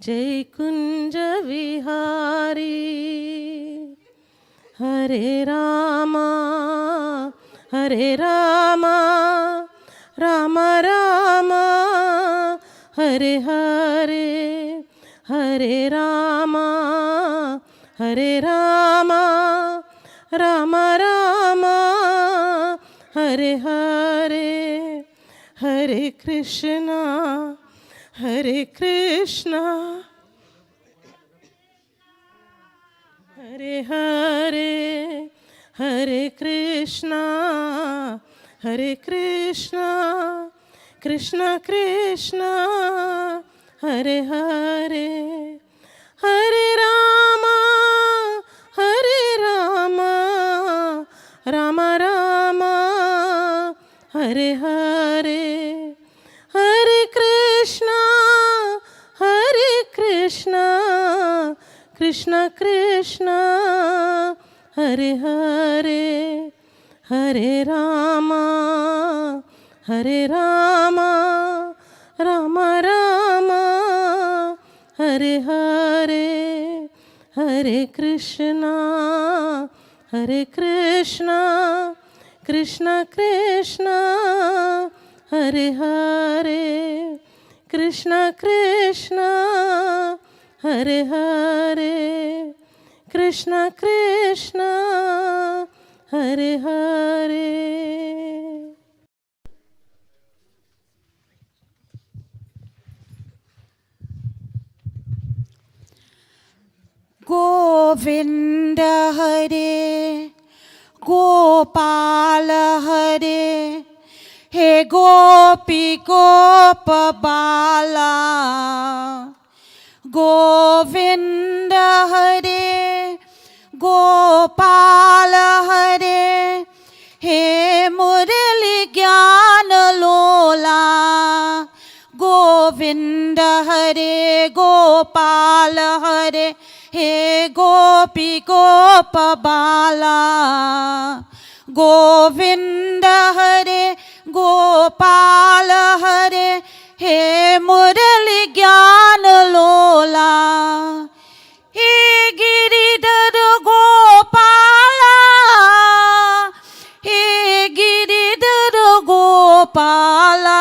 जय कुंज विहारी, हरे रामा राम राम हरे हरे, हरे रामा राम राम हरे हरे, हरे कृष्णा हरे कृष्णा, हरे हरे हरे कृष्णा कृष्ण कृष्ण हरे हरे, हरे राम राम राम हरे हरे, हरे कृष्ण कृष्ण कृष्ण हरे हरे, हरे राम राम राम हरे हरे, हरे कृष्ण कृष्ण कृष्ण हरे हरे, कृष्ण कृष्ण हरे हरे, कृष्ण कृष्ण हरे हरे। गोविंद गोविंद हरे गोपाल हरे हे गोपी गोप बाला गोविंद हरे गोपाल हरे हे मुरली ज्ञान लोला गोविंद हरे गोपाल हरे हे गोपी गोप बाला गोविंद हरे गोपाल हरे हे मुरली ज्ञान लोला हे गिरिधर गोपाला हे गिरिधर गोपाला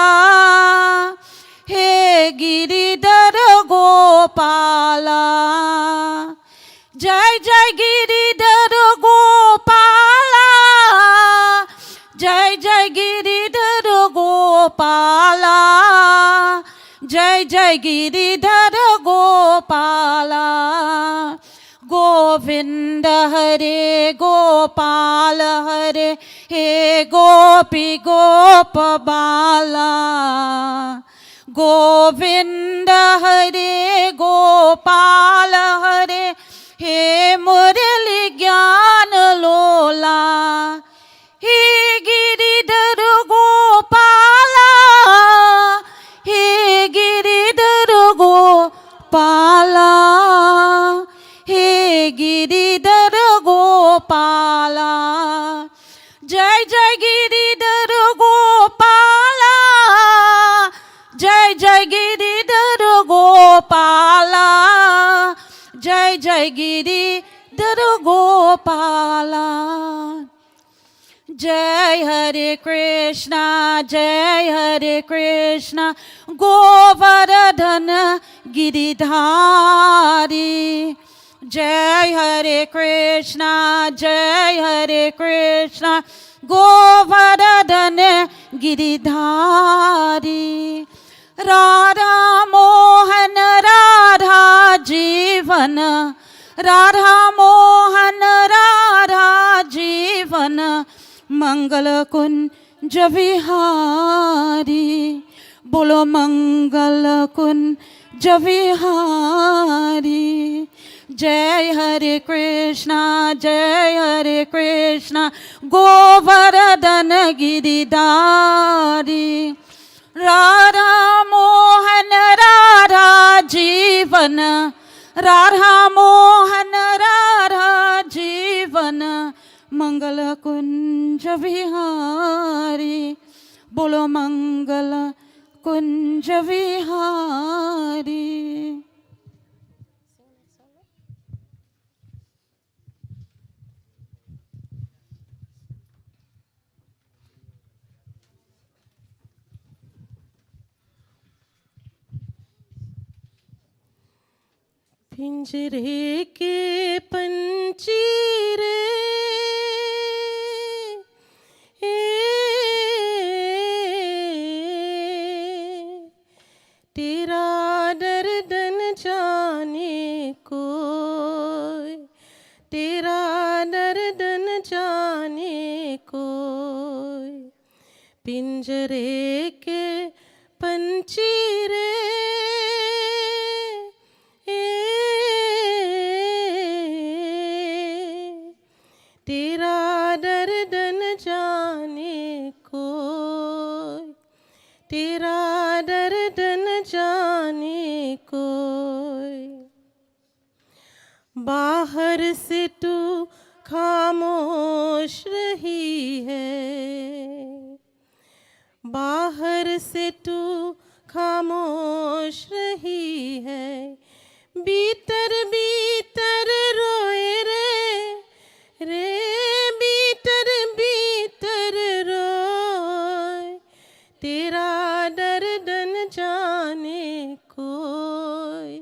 हे गिरिधर गोपाला जय जय गिरिधर गोपाला जय जय गिरिधर गोपाला जय जय गिरिधर गोपाला गोविंद हरे गोपाल हरे हे गोपी गोप बाला गोविंद हरे गोपाल हरे हे मुरली ज्ञान लोला हे गिरिधर गोपाला हे गिरिधर गोपाला हे गिरिधर गोपाला जय जय गिरिधर गोपाला जय जय गिरिधर गोपाला जय जय गिरिधर गोपाला जय हरे कृष्णा गोवर्धन गिरिधारी जय हरे कृष्णा गोवर्धन गिरिधारी राधा मोहन राधा जीवन राधा मोहन राधा जीवन मंगल कुंज विहारी बोलो मंगल कुंज विहारी जय हरे कृष्णा गोवर्धन गिरिधारी राधा मोहन राधा जीवन राधा मोहन राधा जीवन मंगल कुंज विहारी बोलो मंगल कुंज विहारी पिंजरे के पंछी रे तेरा दर्द न जाने कोई तेरा दर्द न जाने कोई पिंजरे के पंछी रे तेरा दर्द न जाने कोई तेरा दर्द न जाने कोई बाहर से तू खामोश रही है बाहर से तू खामोश रही है भीतर भीतर रोए रे रे भीतर भीतर रोए तेरा दर्द न जाने कोई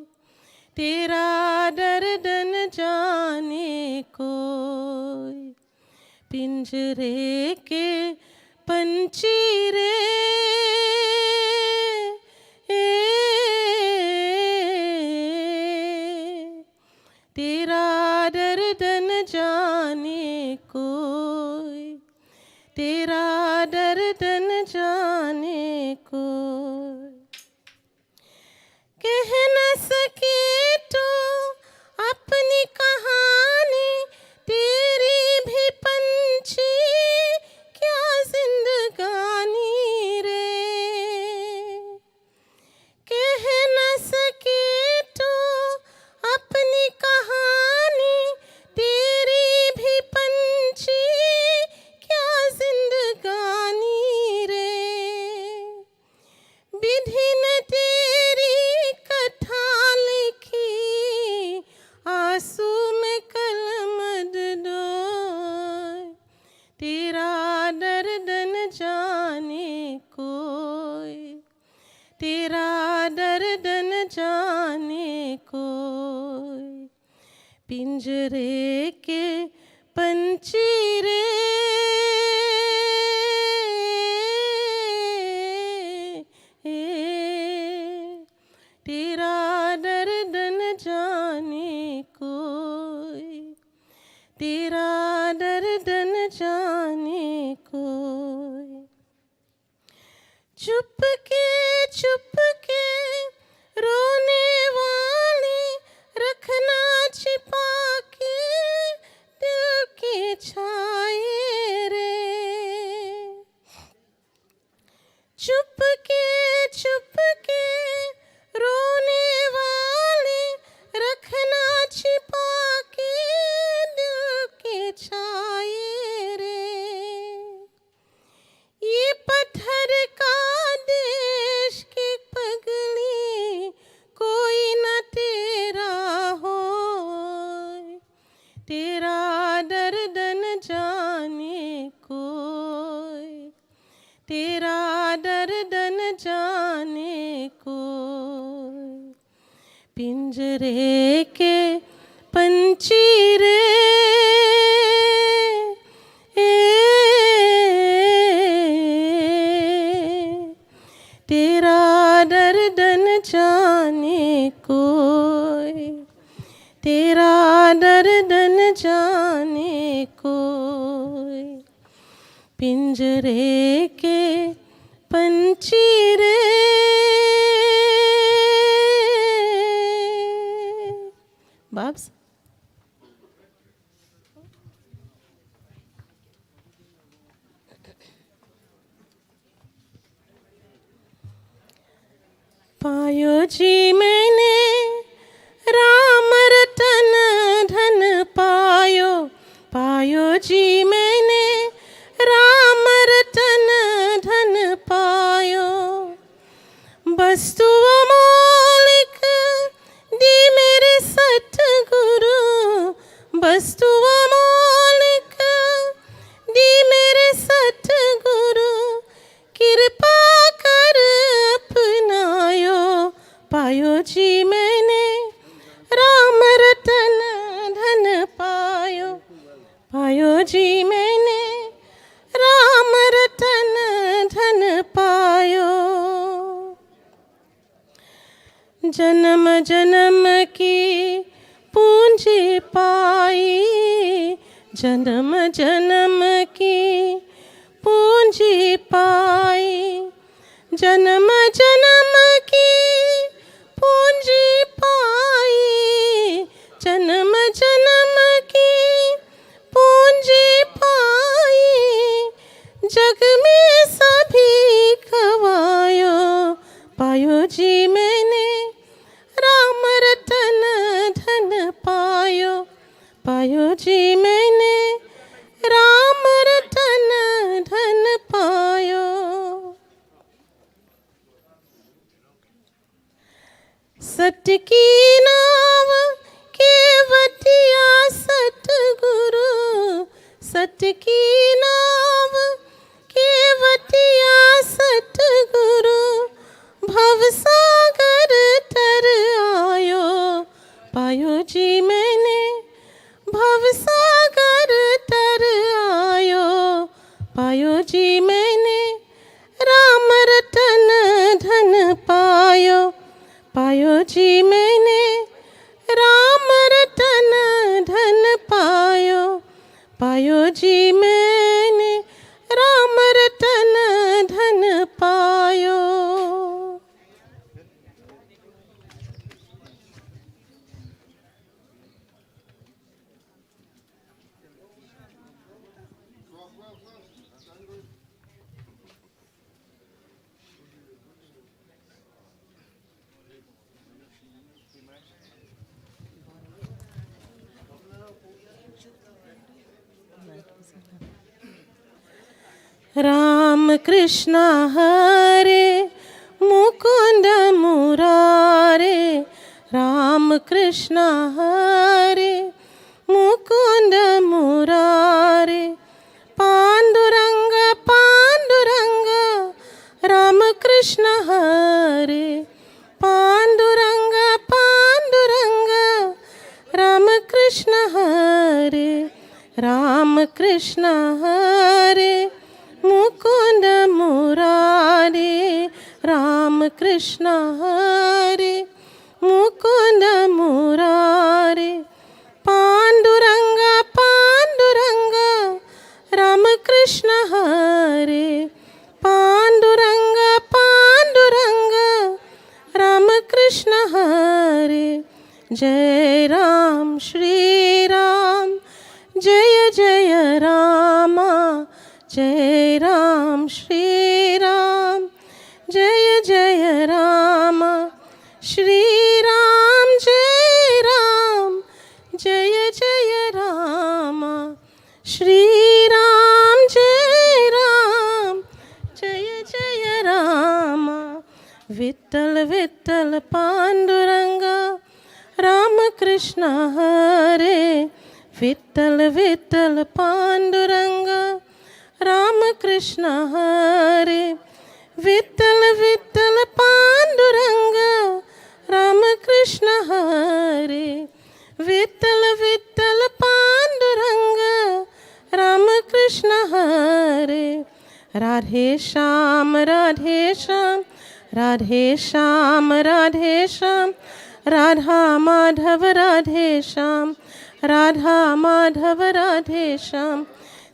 तेरा दर्द न जाने कोई पिंजरे के पंछी रे तेरा दर्द न जाने कोई, तेरा दर्द न जाने कोई। कह न सके तो अपनी कहानी, तेरी भी पंछी क्या जिंदगानी रे। कह न सके तो अपनी कहानी, तेरी भी पंछी क्या जिंदगानी रे। विधि ने तेरी कथा लिखी, आंसू में कलम डोय, तेरा दर्द न जाने कोई, तेरा दर्द न जाने कोई। पिंजरे के पंछी रे, तेरा दर्द न जाने कोई, तेरा दर्द न जाने कोई। चुप के रोने वाली, रखना छिपा के दिल के छाए रे। चुप के रोने वाली, रखना छिपा के दिल के छाए रे। ये पत्थर का देश की पगली, कोई न तेरा हो, तेरा दर्द न जाने कोई, तेरा दर्द न जाने कोई। पिंजरे के पंछी रे, तेरा दर्द न जाने कोई, तेरा दर्द न जाने कोई। पिंजरे के पंछी रे। बाब्स पायो जी मैंने राम रतन धन पायो, पायो जी मैंने राम रतन धन पायो। वस्तु अमौलिक दी मेरे सतगुरु, वस्तु अमौलिक दी मेरे सतगुरु। कृपा कर अपनायो, पायो जी मैंने राम रतन धन पायो, पायो जी मैंने राम रतन धन पायो। जन्म जन्म की पूंजी पाई, जन्म जन्म की पूंजी पाई। जन्म जन्म की पूंजी पाई, जन्म जन्म की पूंजी पाई। जग में सभी खवायो, पायो जी मैंने राम रतन धन पायो, पायो जी मैंने राम रतन धन पायो। सत्य की नाव केवटिया सतगुरु, सत्य की नाव केवटिया सतगुरु। भवसागर तर आयो, पायो जी मैंने भवसागर तर आयो, पायो जी मैंने राम रतन धन पायो, पायो जी मैंने राम रतन धन जी मैंने राम रतन धन पायो। राम कृष्ण हरे मुकुंद मुरारे, राम कृष्ण हरे मुकुंद मुरारे, पांडुरंग पांडुरंग राम कृष्ण हरे, पांडुरंग पांडुरंग राम कृष्ण हरे, राम कृष्ण हरे मुकुंद मुरारे, राम कृष्ण हरे मुकुंद मुरारे, पांडुरंग पांडुरंग राम कृष्ण हरे, पांडुरंग पांडुरंग राम कृष्ण हरे। जय राम श्री राम, जय जय रामा, जय राम श्री राम, जय जय राम, श्री राम जय राम, जय जय राम, श्री राम जय राम, जय जय राम। विठ्ठल विठ्ठल पांडुरंग राम कृष्ण हरे, विठ्ठल विठ्ठल पांडुरंग राम कृष्ण हरे, विठ्ठल विठ्ठल पांडुरंग राम कृष्ण हरे, विठ्ठल विठ्ठल पांडुरंग राम कृष्ण हरे। राधे श्याम राधे श्याम, राधे श्याम राधे श्याम, राधा माधव राधे श्याम, राधा माधव राधे श्याम।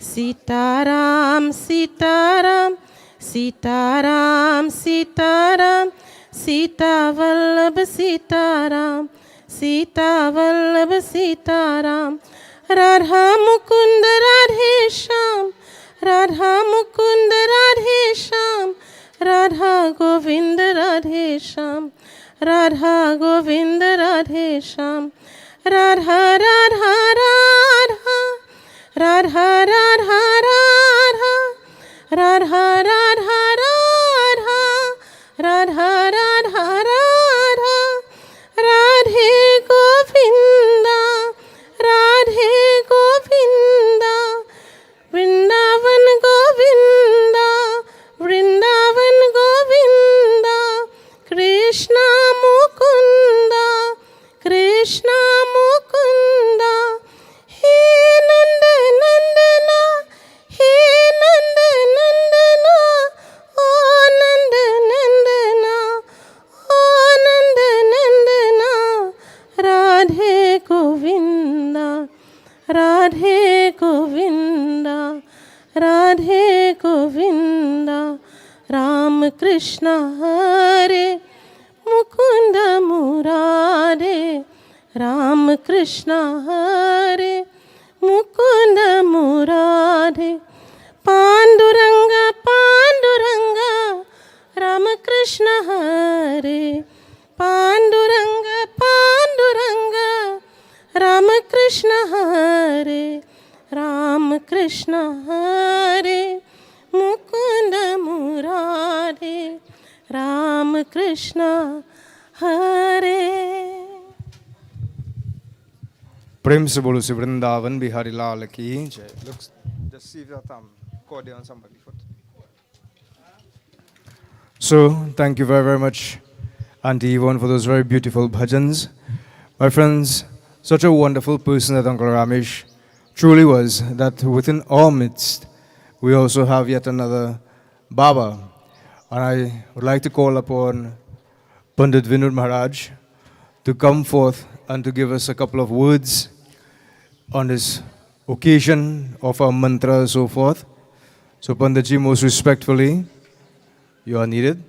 सीताराम सीताराम, सीताराम सीताराम, सीता वल्लभ सीताराम, सीता वल्लभ सीताराम। राधा मुकुंद राधे श्याम, राधा मुकुंद राधे श्याम, राधा गोविंद राधे श्याम, राधा गोविंद राधे श्याम। राधा राधा राधा, राधा राधा राधा, राधा राधा राधा, राधा राधा राधा। राधे गोविंदा, राधे गोविंदा, वृंदावन गोविंदा, वृंदावन गोविंदा। कृष्ण मुकुंदा, कृष्ण मुकुंदा। हे नंद नंदना, हे नंद नंदना, ओ नंद नंदना, ओ नंद नंदना। राधे गोविंदा, राधे गोविंदा, राधे गोविंदा। राम कृष्ण हरे मुकुंद मुरारे, राम कृष्ण हरे मुकुंद मुरारे। पांडुरंग पांडुरंग राम कृष्ण हरे, पांडुरंग पांडुरंग राम कृष्ण हरे, राम कृष्ण हरे मुकुंद मुरारे, राम कृष्ण हरे। प्रेम से बोलो से वृंदावन बिहारी लाल की जय। Looks, just see that accordion on somebody foot. So, thank you very, very much, Auntie Yvonne, for those very beautiful bhajans. My friends, such a wonderful person that Uncle Ramesh truly was, that within our midst, we also have yet another Baba. And I would like to call upon Pandit Vinod Maharaj to come forth and to give us a couple of words on his occasion of our mantra and so forth. So Panditji, most respectfully, you are needed.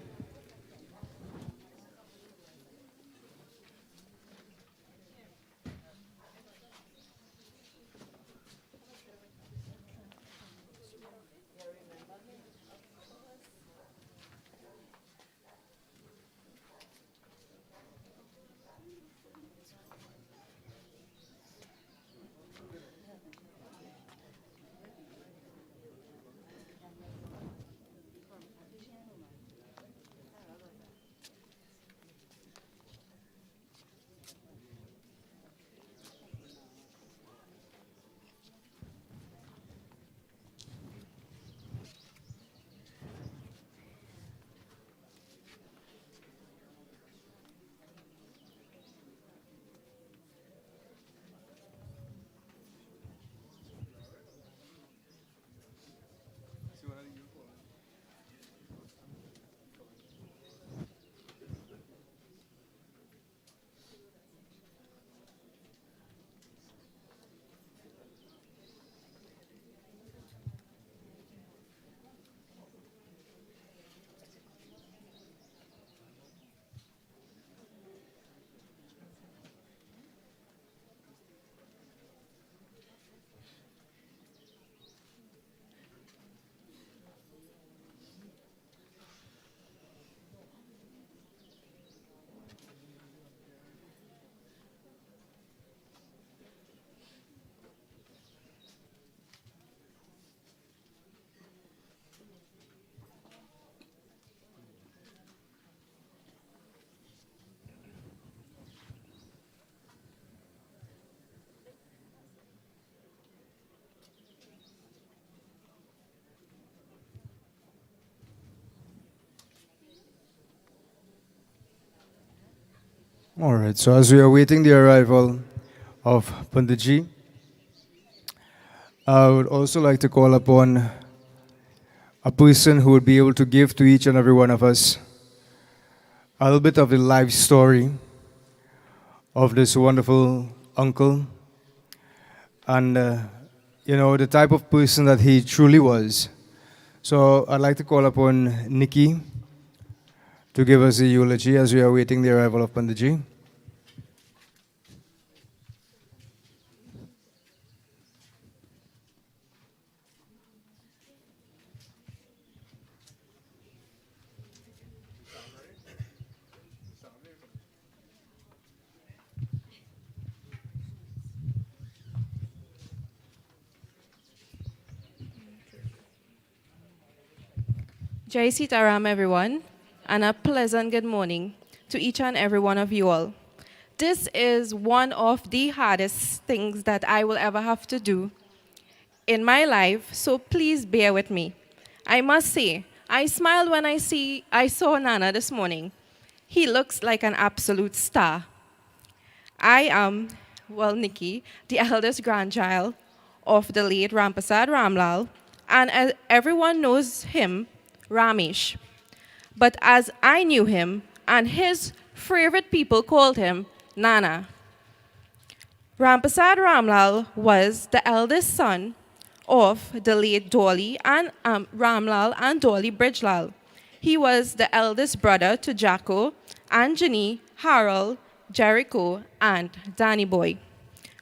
All right, so as we are waiting the arrival of Panditji, I would also like to call upon a person who would be able to give to each and every one of us a little bit of the life story of this wonderful uncle and, the type of person that he truly was. So I'd like to call upon Nikki to give us a eulogy as we are waiting the arrival of Panditji. Jai Sitaram, everyone, and a pleasant good morning to each and every one of you all. This is one of the hardest things that I will ever have to do in my life, so please bear with me. I must say, I smiled when I saw Nana this morning. He looks like an absolute star. I am, Nikki, the eldest grandchild of the late RAMPERSAD RAMLAL, and as everyone knows him, RAMESH. But as I knew him, and his favorite people called him Nana. RAMPERSAD RAMLAL was the eldest son of the late Dolly and RAMLAL and Dolly Bridgelal. He was the eldest brother to Jacko, Anjani, Harold, Jericho, and Danny Boy.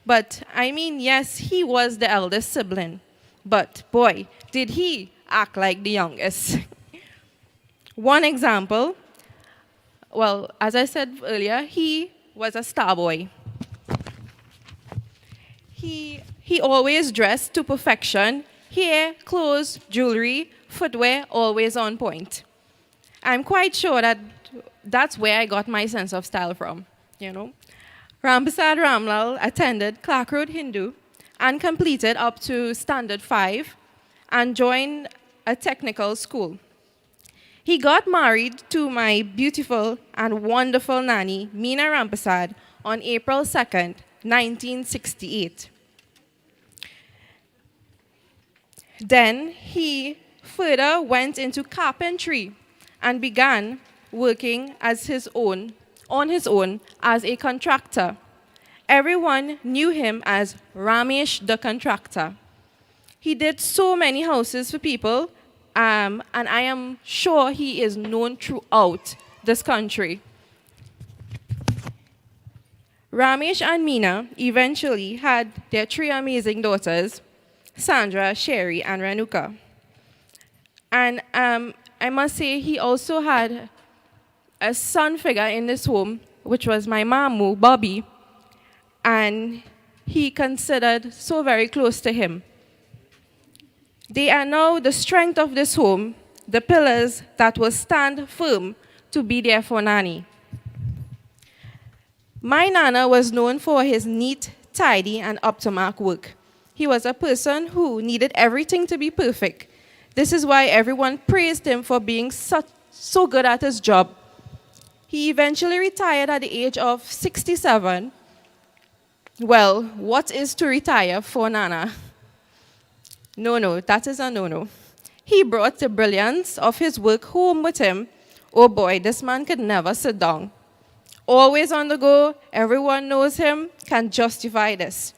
But yes, he was the eldest sibling. But boy, did he act like the youngest. One example, as I said earlier, he was a star boy. He always dressed to perfection. Hair, clothes, jewelry, footwear, always on point. I'm quite sure that's where I got my sense of style from, RAMPERSAD RAMLAL attended Clark Road Hindu and completed up to Standard 5 and joined a technical school. He got married to my beautiful and wonderful nanny, Meena RAMPERSAD, on April 2nd, 1968. Then he further went into carpentry and began working on his own as a contractor. Everyone knew him as RAMESH the contractor. He did so many houses for people, and I am sure he is known throughout this country. Ramesh and Meena eventually had their 3 amazing daughters, Sandra, Sherry, and Renuka. And I must say, he also had a son figure in this home, which was my mamu, Bobby, and he considered so very close to him. They are now the strength of this home, the pillars that will stand firm to be there for Nani. My Nana was known for his neat, tidy, and up-to-mark work. He was a person who needed everything to be perfect. This is why everyone praised him for being so good at his job. He eventually retired at the age of 67. Well, what is to retire for Nana? No, that is a no-no. He brought the brilliance of his work home with him. Oh boy, this man could never sit down. Always on the go, everyone knows him, can justify this.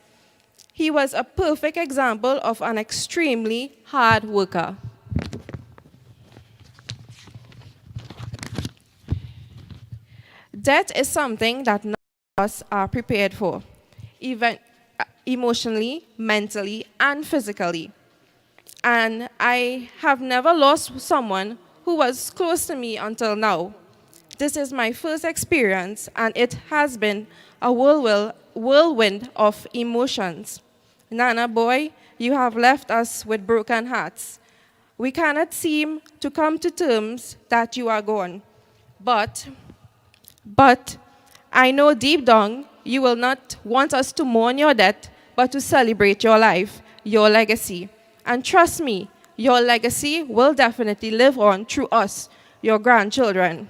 He was a perfect example of an extremely hard worker. Death is something that none of us are prepared for, even emotionally, mentally, and physically. And I have never lost someone who was close to me until now. This is my first experience, and it has been a whirlwind of emotions. Nana boy, you have left us with broken hearts. We cannot seem to come to terms that you are gone. But I know deep down you will not want us to mourn your death, but to celebrate your life, your legacy. And trust me, your legacy will definitely live on through us, your grandchildren.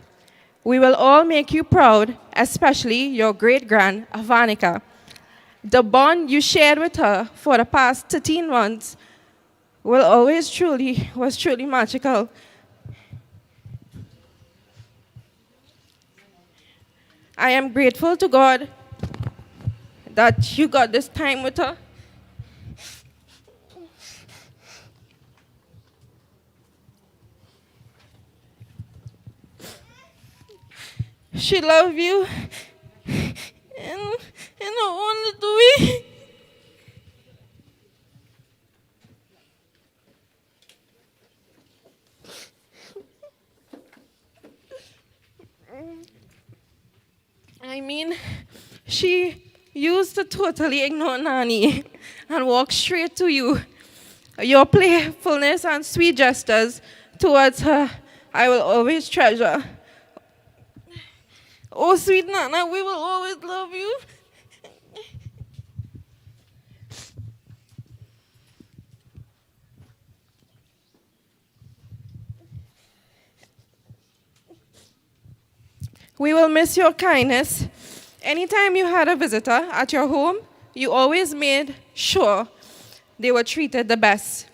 We will all make you proud, especially your great-grand, Avanika. The bond you shared with her for the past 13 months was truly magical. I am grateful to God that you got this time with her. She loved you in her own little way. I mean, she used to totally ignore Nani and walk straight to you. Your playfulness and sweet gestures towards her, I will always treasure. Oh, sweet Nana, we will always love you. We will miss your kindness. Anytime you had a visitor at your home, you always made sure they were treated the best.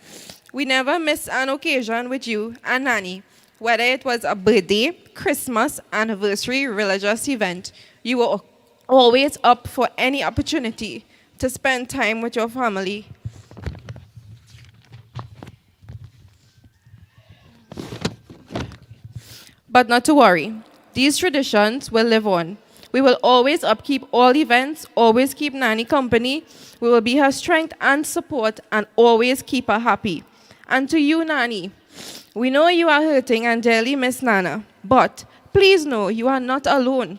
We never missed an occasion with you and Nani. Whether it was a birthday, Christmas, anniversary, religious event, you were always up for any opportunity to spend time with your family. But not to worry, these traditions will live on. We will always upkeep all events, always keep Nani company. We will be her strength and support and always keep her happy. And to you, Nani, we know you are hurting and dearly miss Nana, but please know you are not alone.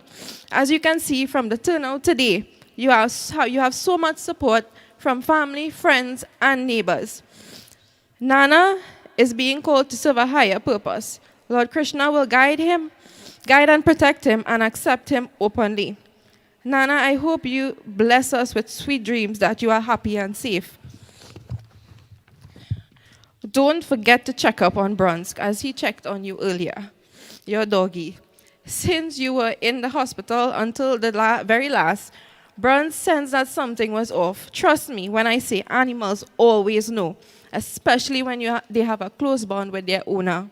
As you can see from the turnout today, you have so much support from family, friends, and neighbors. Nana is being called to serve a higher purpose. Lord Krishna will guide and protect him, and accept him openly. Nana, I hope you bless us with sweet dreams that you are happy and safe. Don't forget to check up on Bronsk, as he checked on you earlier, your doggy. Since you were in the hospital until the very last, Bronsk sensed that something was off. Trust me when I say animals always know, especially when they have a close bond with their owner.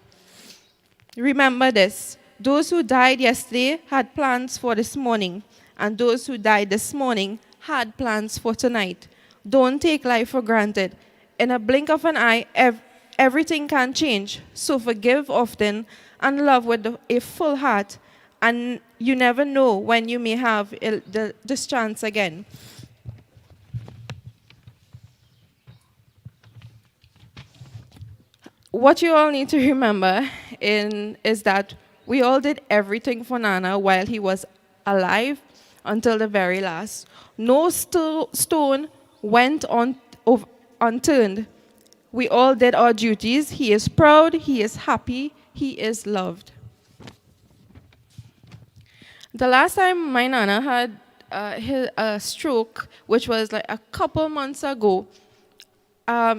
Remember this, those who died yesterday had plans for this morning, and those who died this morning had plans for tonight. Don't take life for granted. In a blink of an eye, everything can change. So forgive often and love with a full heart. And you never know when you may have this chance again. What you all need to remember is that we all did everything for Nana while he was alive until the very last. No stone went unturned. We all did our duties. He is proud, he is happy, he is loved. The last time my Nana had a stroke, which was like a couple months ago,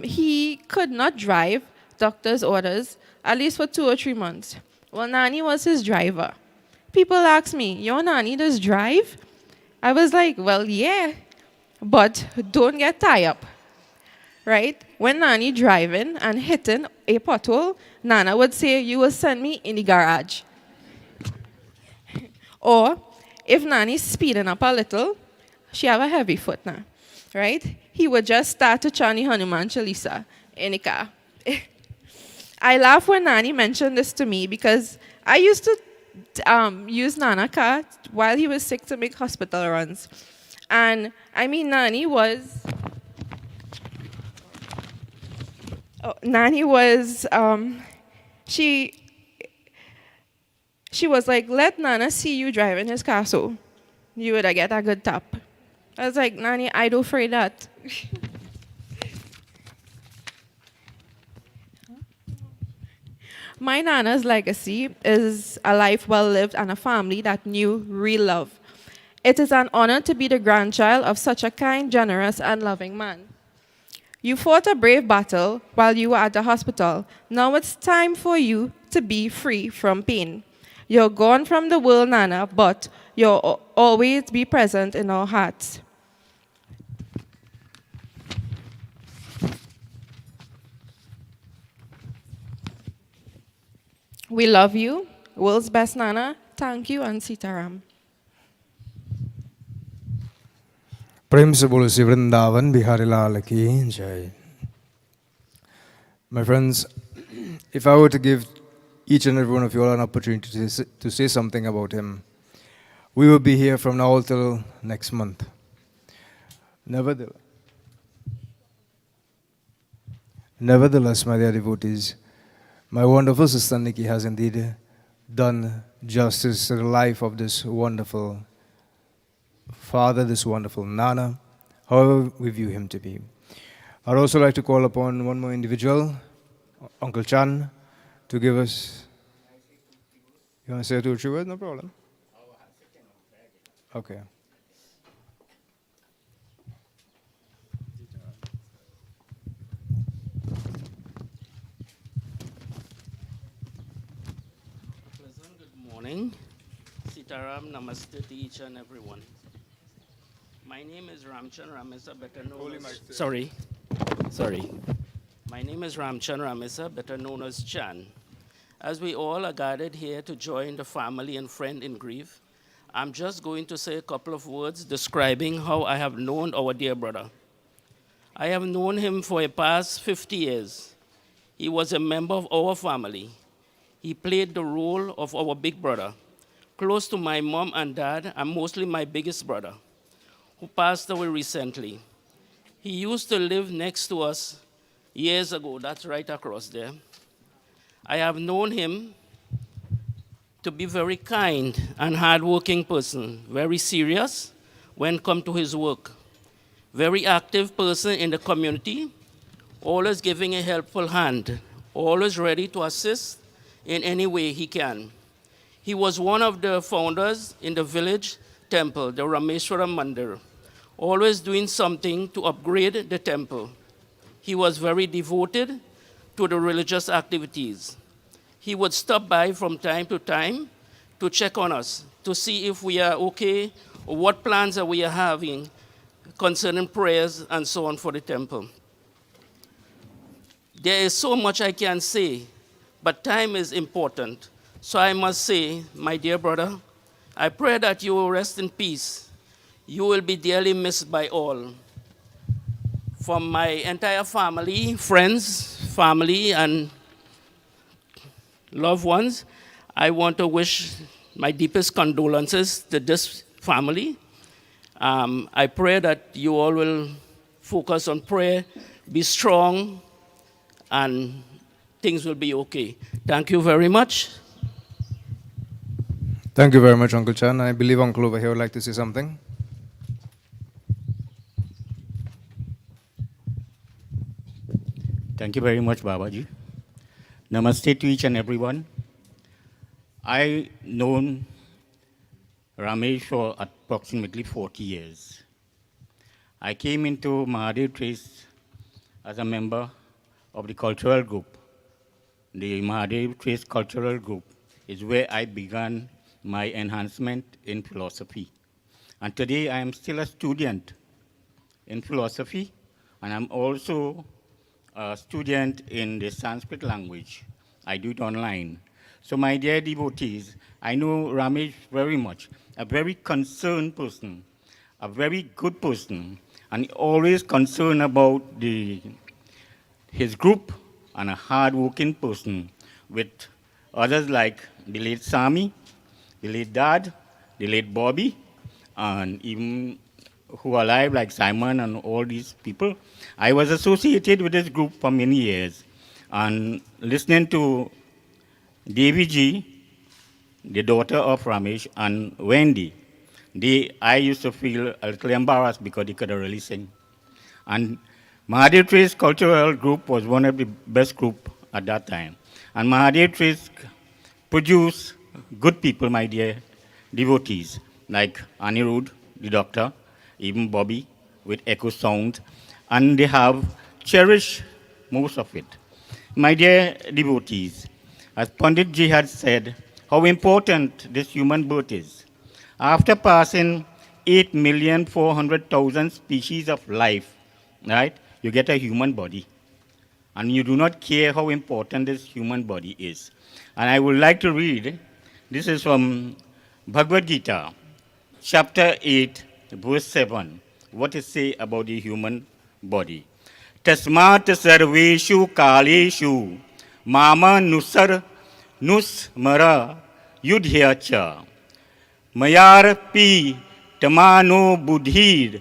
he could not drive, doctor's orders, at least for 2 or 3 months. Well, Nani was his driver. People ask me, your Nani does drive? I was like, well, yeah, but don't get tied up, right? When Nani driving and hitting a pothole, Nana would say, you will send me in the garage. Or if Nani's speeding up a little, she have a heavy foot now, right? He would just start to chant Hanuman Chalisa in the car. I laugh when Nani mentioned this to me because I used to use Nana car while he was sick to make hospital runs. And I mean, Nani was, she was like, let Nana see you driving his car so you would get a good tap. I was like, Nani, I don't afraid that. My Nana's legacy is a life well lived and a family that knew real love. It is an honor to be the grandchild of such a kind, generous, and loving man. You fought a brave battle while you were at the hospital. Now it's time for you to be free from pain. You're gone from the world, Nana, but you'll always be present in our hearts. We love you. World's best, Nana. Thank you, and Sitaram. Prem se bolo si Vrindavan, Bihari Lal ki Jaye. My friends, if I were to give each and every one of you all an opportunity to say something about him, we will be here from now till next month. Nevertheless, my dear devotees, my wonderful sister Nikki has indeed done justice to the life of this wonderful father, this wonderful Nana, however we view him to be. I'd also like to call upon one more individual, Uncle Chan, to give us... You want to say 2 or 3 words? No problem. Okay. Morning. Sitaram, namaste to each and everyone. My name is Ramchan Ramesa, better known as... Sorry. My name is Ramchan Ramesa, better known as Chan. As we all are gathered here to join the family and friend in grief, I'm just going to say a couple of words describing how I have known our dear brother. I have known him for the past 50 years. He was a member of our family. He played the role of our big brother, close to my mom and dad, and mostly my biggest brother, who passed away recently. He used to live next to us years ago. That's right across there. I have known him to be very kind and hardworking person, very serious when it comes to his work, very active person in the community, always giving a helpful hand, always ready to assist in any way he can. He was one of the founders in the village temple, the Rameshwara Mandir, always doing something to upgrade the temple. He was very devoted to the religious activities. He would stop by from time to time to check on us, to see if we are okay, or what plans are we having concerning prayers and so on for the temple. There is so much I can say, but time is important. So I must say, my dear brother, I pray that you will rest in peace. You will be dearly missed by all. From my entire family, friends, family, and loved ones, I want to wish my deepest condolences to this family. I pray that you all will focus on prayer, be strong, and things will be okay. Thank you very much. Thank you very much, Uncle Chan. I believe Uncle over here would like to say something. Thank you very much, Babaji. Namaste to each and everyone. I known Ramesh for approximately 40 years. I came into Mahadeo Trace as a member of the cultural group. The Mahadeo Trace cultural group is where I began my enhancement in philosophy. And today I am still a student in philosophy, and I'm also a student in the Sanskrit language. I do it online. So my dear devotees, I know Ramesh very much, a very concerned person, a very good person, and always concerned about his group, and a hard-working person with others like the late Sami, the late Dad, the late Bobby, and even who are alive like Simon and all these people. I was associated with this group for many years, and listening to Devi ji, the daughter of Ramesh, and Wendy, I used to feel a little embarrassed because they couldn't really sing. And Mahadeo Trace Cultural Group was one of the best groups at that time. And Mahadeo Trace produced good people, my dear devotees, like Anirudh, the doctor, even Bobby with Echo Sound, and they have cherished most of it. My dear devotees, as Pandit Ji had said, how important this human birth is. After passing 8,400,000 species of life, right, you get a human body. And you do not care how important this human body is. And I would like to read, this is from Bhagavad Gita, chapter 8, verse 7, what it say about the human body. Tasmat sarveshu kaleshu mama nusmara yudhyacha mayarpi tamano buddhir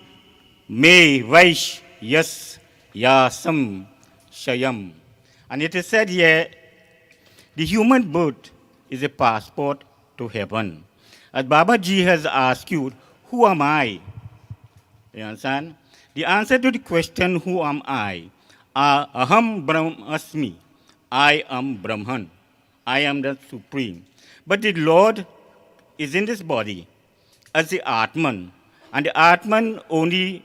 me vaish yas yasam shayam. And it is said here, the human birth is a passport to heaven. As Babaji has asked you, who am I? You understand? The answer to the question, who am I? Aham Brahmasmi. I am Brahman. I am the Supreme. But the Lord is in this body as the Atman. And the Atman only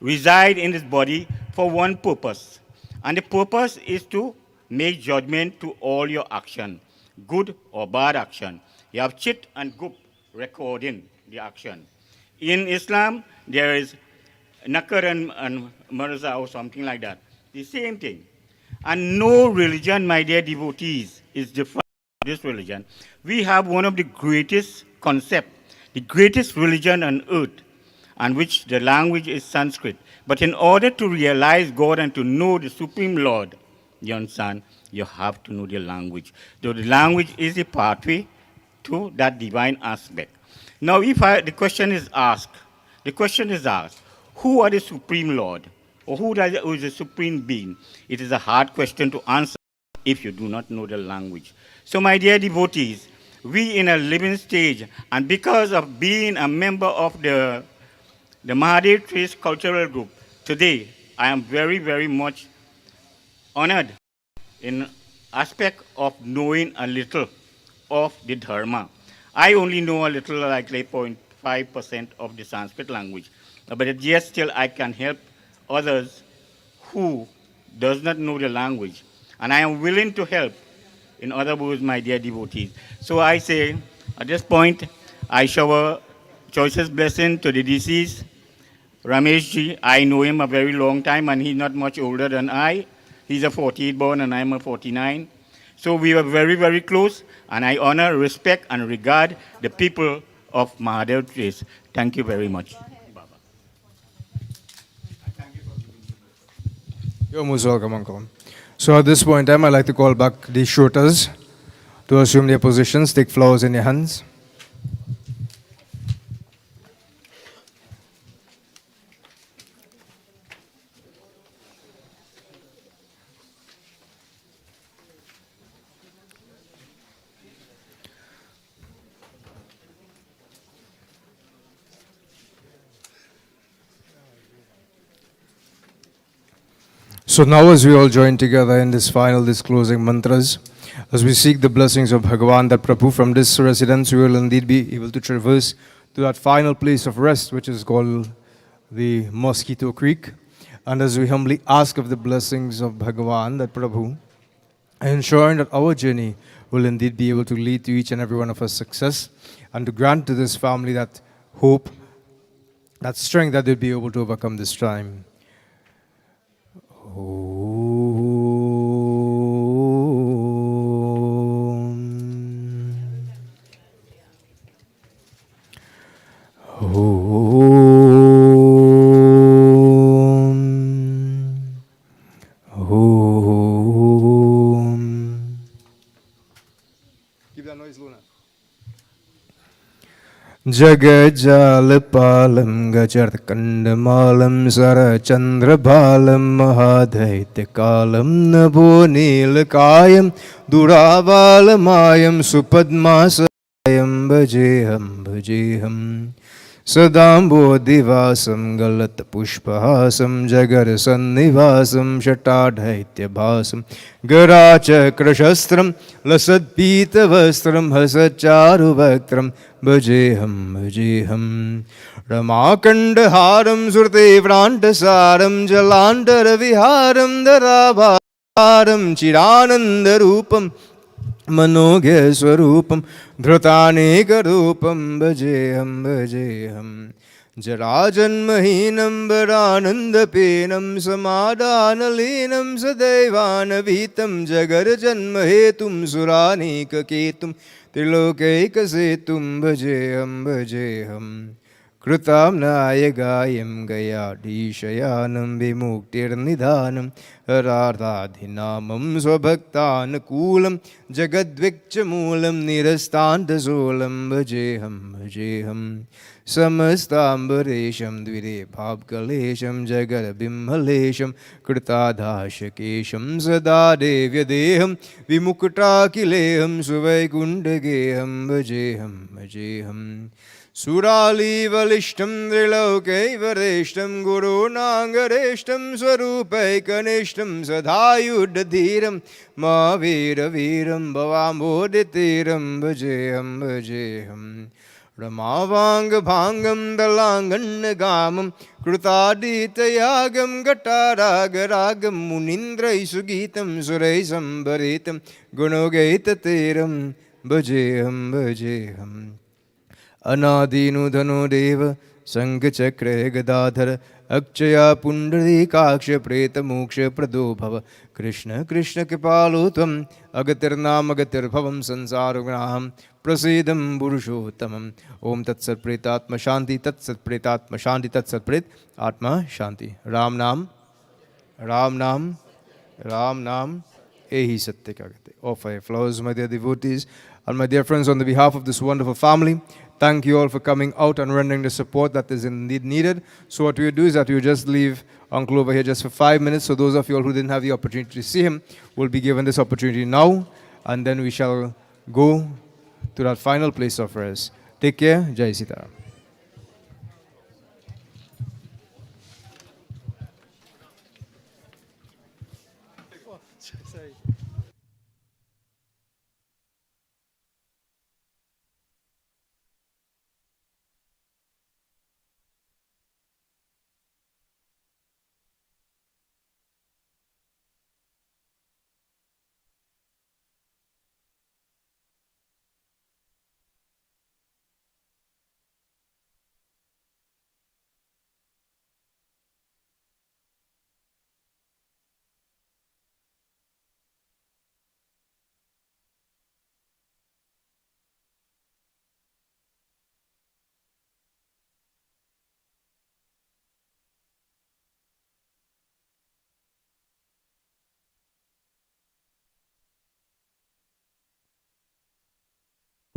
resides in this body for one purpose. And the purpose is to make judgment to all your action, good or bad action. You have chit and gup recording the action. In Islam, there is Nakar and Mirza or something like that. The same thing. And no religion, my dear devotees, is different from this religion. We have one of the greatest concepts, the greatest religion on earth, and which the language is Sanskrit. But in order to realize God and to know the Supreme Lord, you understand, you have to know the language. So the language is a pathway to that divine aspect. Now, the question is asked, who are the Supreme Lord? Or who is the Supreme Being? It is a hard question to answer if you do not know the language. So, my dear devotees, we in a living stage, and because of being a member of the Mahadeo Trace Cultural Group, today I am very, very much honored in aspect of knowing a little of the Dharma. I only know a little, like 0.5% of the Sanskrit language, but yet still I can help others who does not know the language. And I am willing to help, in other words, my dear devotees. So I say, at this point, I shower choicest blessing to the deceased, Ramesh ji. I know him a very long time, and he's not much older than I. He's a 48 born, and I'm a 49. So we were very, very close, and I honor, respect, and regard the people of Mahadeo Trace. Thank you very much. You're most welcome, Uncle. So at this point in time, I'd like to call back the shooters to assume their positions. Take flowers in your hands. So now as we all join together in this final disclosing mantras, as we seek the blessings of Bhagavan that Prabhu from this residence, we will indeed be able to traverse to that final place of rest, which is called the Mosquito Creek. And as we humbly ask of the blessings of Bhagavan, that Prabhu, ensuring that our journey will indeed be able to lead to each and every one of us success, and to grant to this family that hope, that strength that they'll be able to overcome this time. Jagajalapalam Gajarkandalam Sarachandrabalam Mahadaitakalam Nabo Nilakayam Durabalamayam Supadmasayam Bhajeham Bhajeham Sadambo Divasam Galata Pushpahasam Jagar Sannivasam Shatadhaitya Bhasam Garacha Krashastram Lasad Pita Vastram Hasacharu Vaktram Bhajeham Bhajeham Ramakandaharam Surte Vrantasaram Jalandara Viharam Darabharam Chirananda Rupam Manogya Swarupam Dhrutaneka Rupam Bhajeham Bhajeham Jarajanmahinam Varanandapenam Samadhanalinam Sadevanavitam Jagarjanmahetum Suranika Ketum Trilokaikasetum Bhajeham Bhajeham Krutam Nayagayam Gayadishayanam Vimuktir Nidhanam Haradadhinamam Swabhaktanakulam Jagadvikchamulam Nirastantasolam Bhajeham Bhajeham Samastambaresham Dvire Bhabkalesham Jagadabimhalesham Krutadhashakesham Sadadevyadeham Vimuktakileham Suvaikundageham Bhajeham Bhajeham Surali Valishtam Triloke Vareshtam Guru Nangareshtam Swarupai Kanishtam Sadhayudadhiram Mavira Viram Bhavamboditiram Bhajeham Bhajeham Ramavanga Bhangam Dalangannagamam Krutaditayagam Gataragaragam Munindra Sugitam Surai Sambaritam Gunogaitatiram Bhajeham Bhajeham Anadinu Dhanu Deva Sankachakre Gadadhara Akshaya Pundari Kaksha Preta Moksha Prado Bhava Krishna Krishna Kipalutvam Agatirnam Agatirbhavam Sansarugnaham Prasidam Purushottamam Om Tat Sat Pretatma Shanti Tat Sat Pretatma Shanti Tat Sat Pret Atma Shanti Ram Nam Ram Nam Ram Nam Ehi Satya Kagate. Offer flowers, my dear devotees, and my dear friends, on the behalf of this wonderful family. Thank you all for coming out and rendering the support that is indeed needed. So what we do is that we just leave Uncle over here just for 5 minutes. So those of you all who didn't have the opportunity to see him will be given this opportunity now. And then we shall go to that final place of rest. Take care. Jai Sitaram.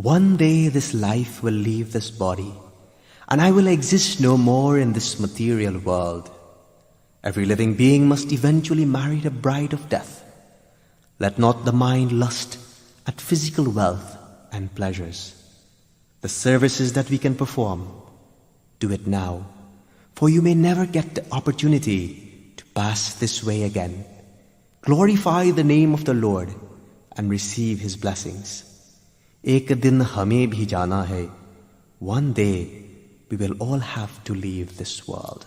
One day this life will leave this body, and I will exist no more in this material world. Every living being must eventually marry the bride of death. Let not the mind lust at physical wealth and pleasures. The services that we can perform, do it now, for you may never get the opportunity to pass this way again. Glorify the name of the Lord and receive His blessings. Ek din hame bhi jana hai. One day we will all have to leave this world.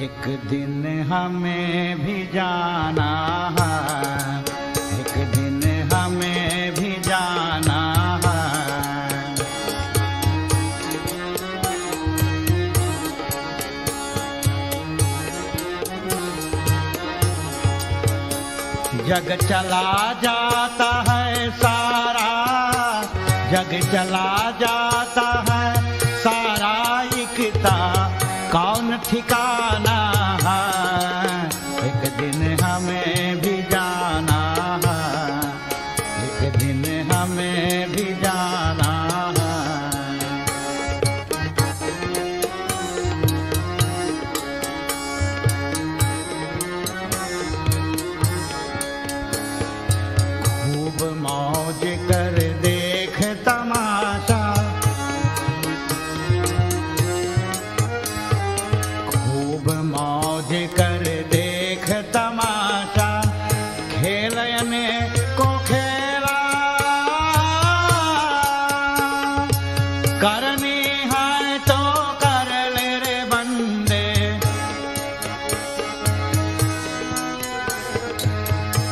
एक दिन हमें भी जाना है, एक दिन हमें भी जाना है। जग चला जाता है सारा, जग चला जाता है सारा, इकता कौन ठिकाना है। एक दिन हमें भी जाना है, एक दिन हमें भी जाना है। खूब मौज कर देख तमाशा, मौज कर देख तमाशा, खेलने को खेला करनी है तो कर ले रे बंदे,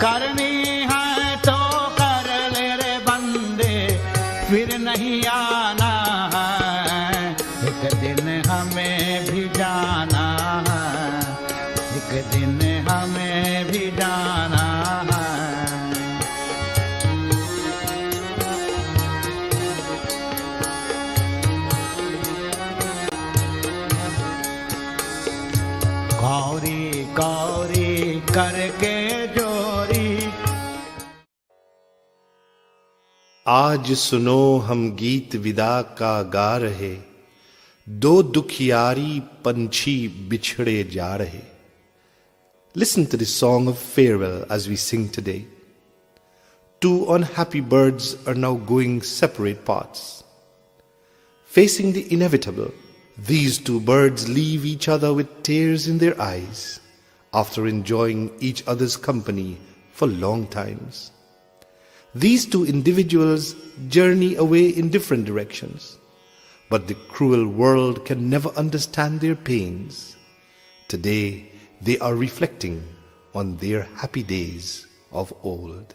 करनी है तो कर ले रे बंदे, फिर नहीं आना है। एक दिन हमें भी जाना है, एक दिन हमें भी जाना है। कौरी कौरी करके जोरी। आज सुनो हम गीत विदा का गा रहे, दो दुखियारी पंछी बिछड़े जा रहे. Listen to this song of farewell as we sing today. Two unhappy birds are now going separate paths. Facing the inevitable, these two birds leave each other with tears in their eyes after enjoying each other's company for long times. These two individuals journey away in different directions, but the cruel world can never understand their pains. Today, they are reflecting on their happy days of old.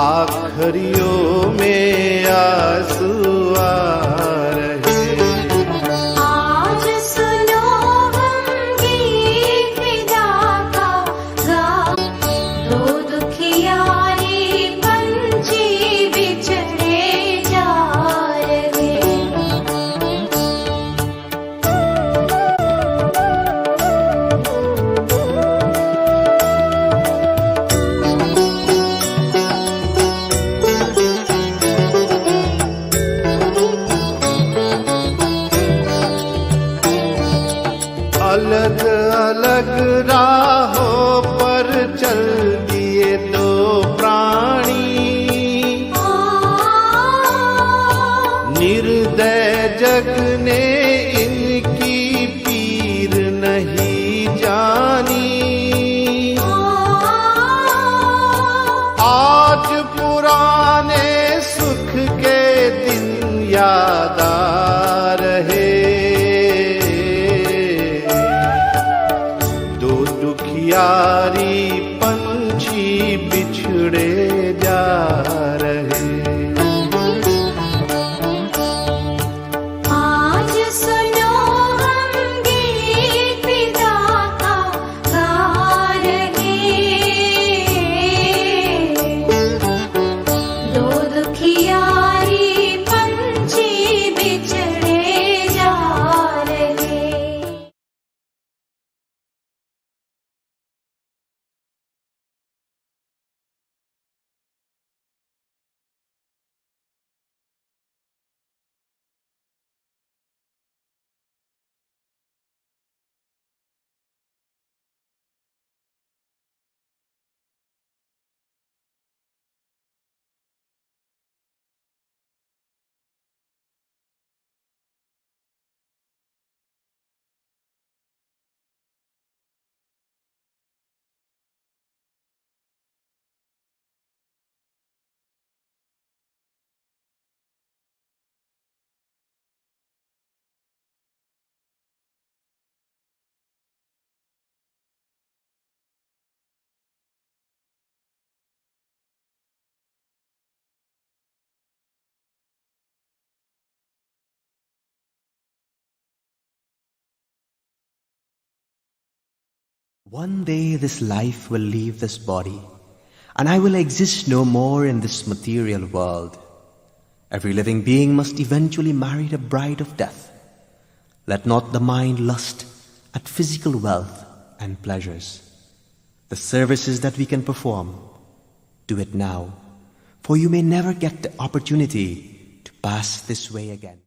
आखरियों में आंसू आ रहे. आज सुनो हम गीत विदा का गा, दो दुखियारी पंछी बिछड़े जा रहे. अलग अलग राहों पर चल दिए दो प्राणी, निर्दय जग ने इनकी पीर नहीं जानी. आज पुराने दुखियारी पंछी बिछड़े जा रहे। आज सुनो हम गीत विदा का गा रहे। दो दुखियारी पंछी बिछड़े जा रहे। One day this life will leave this body, and I will exist no more in this material world. Every living being must eventually marry the bride of death. Let not the mind lust at physical wealth and pleasures. The services that we can perform, do it now, for you may never get the opportunity to pass this way again.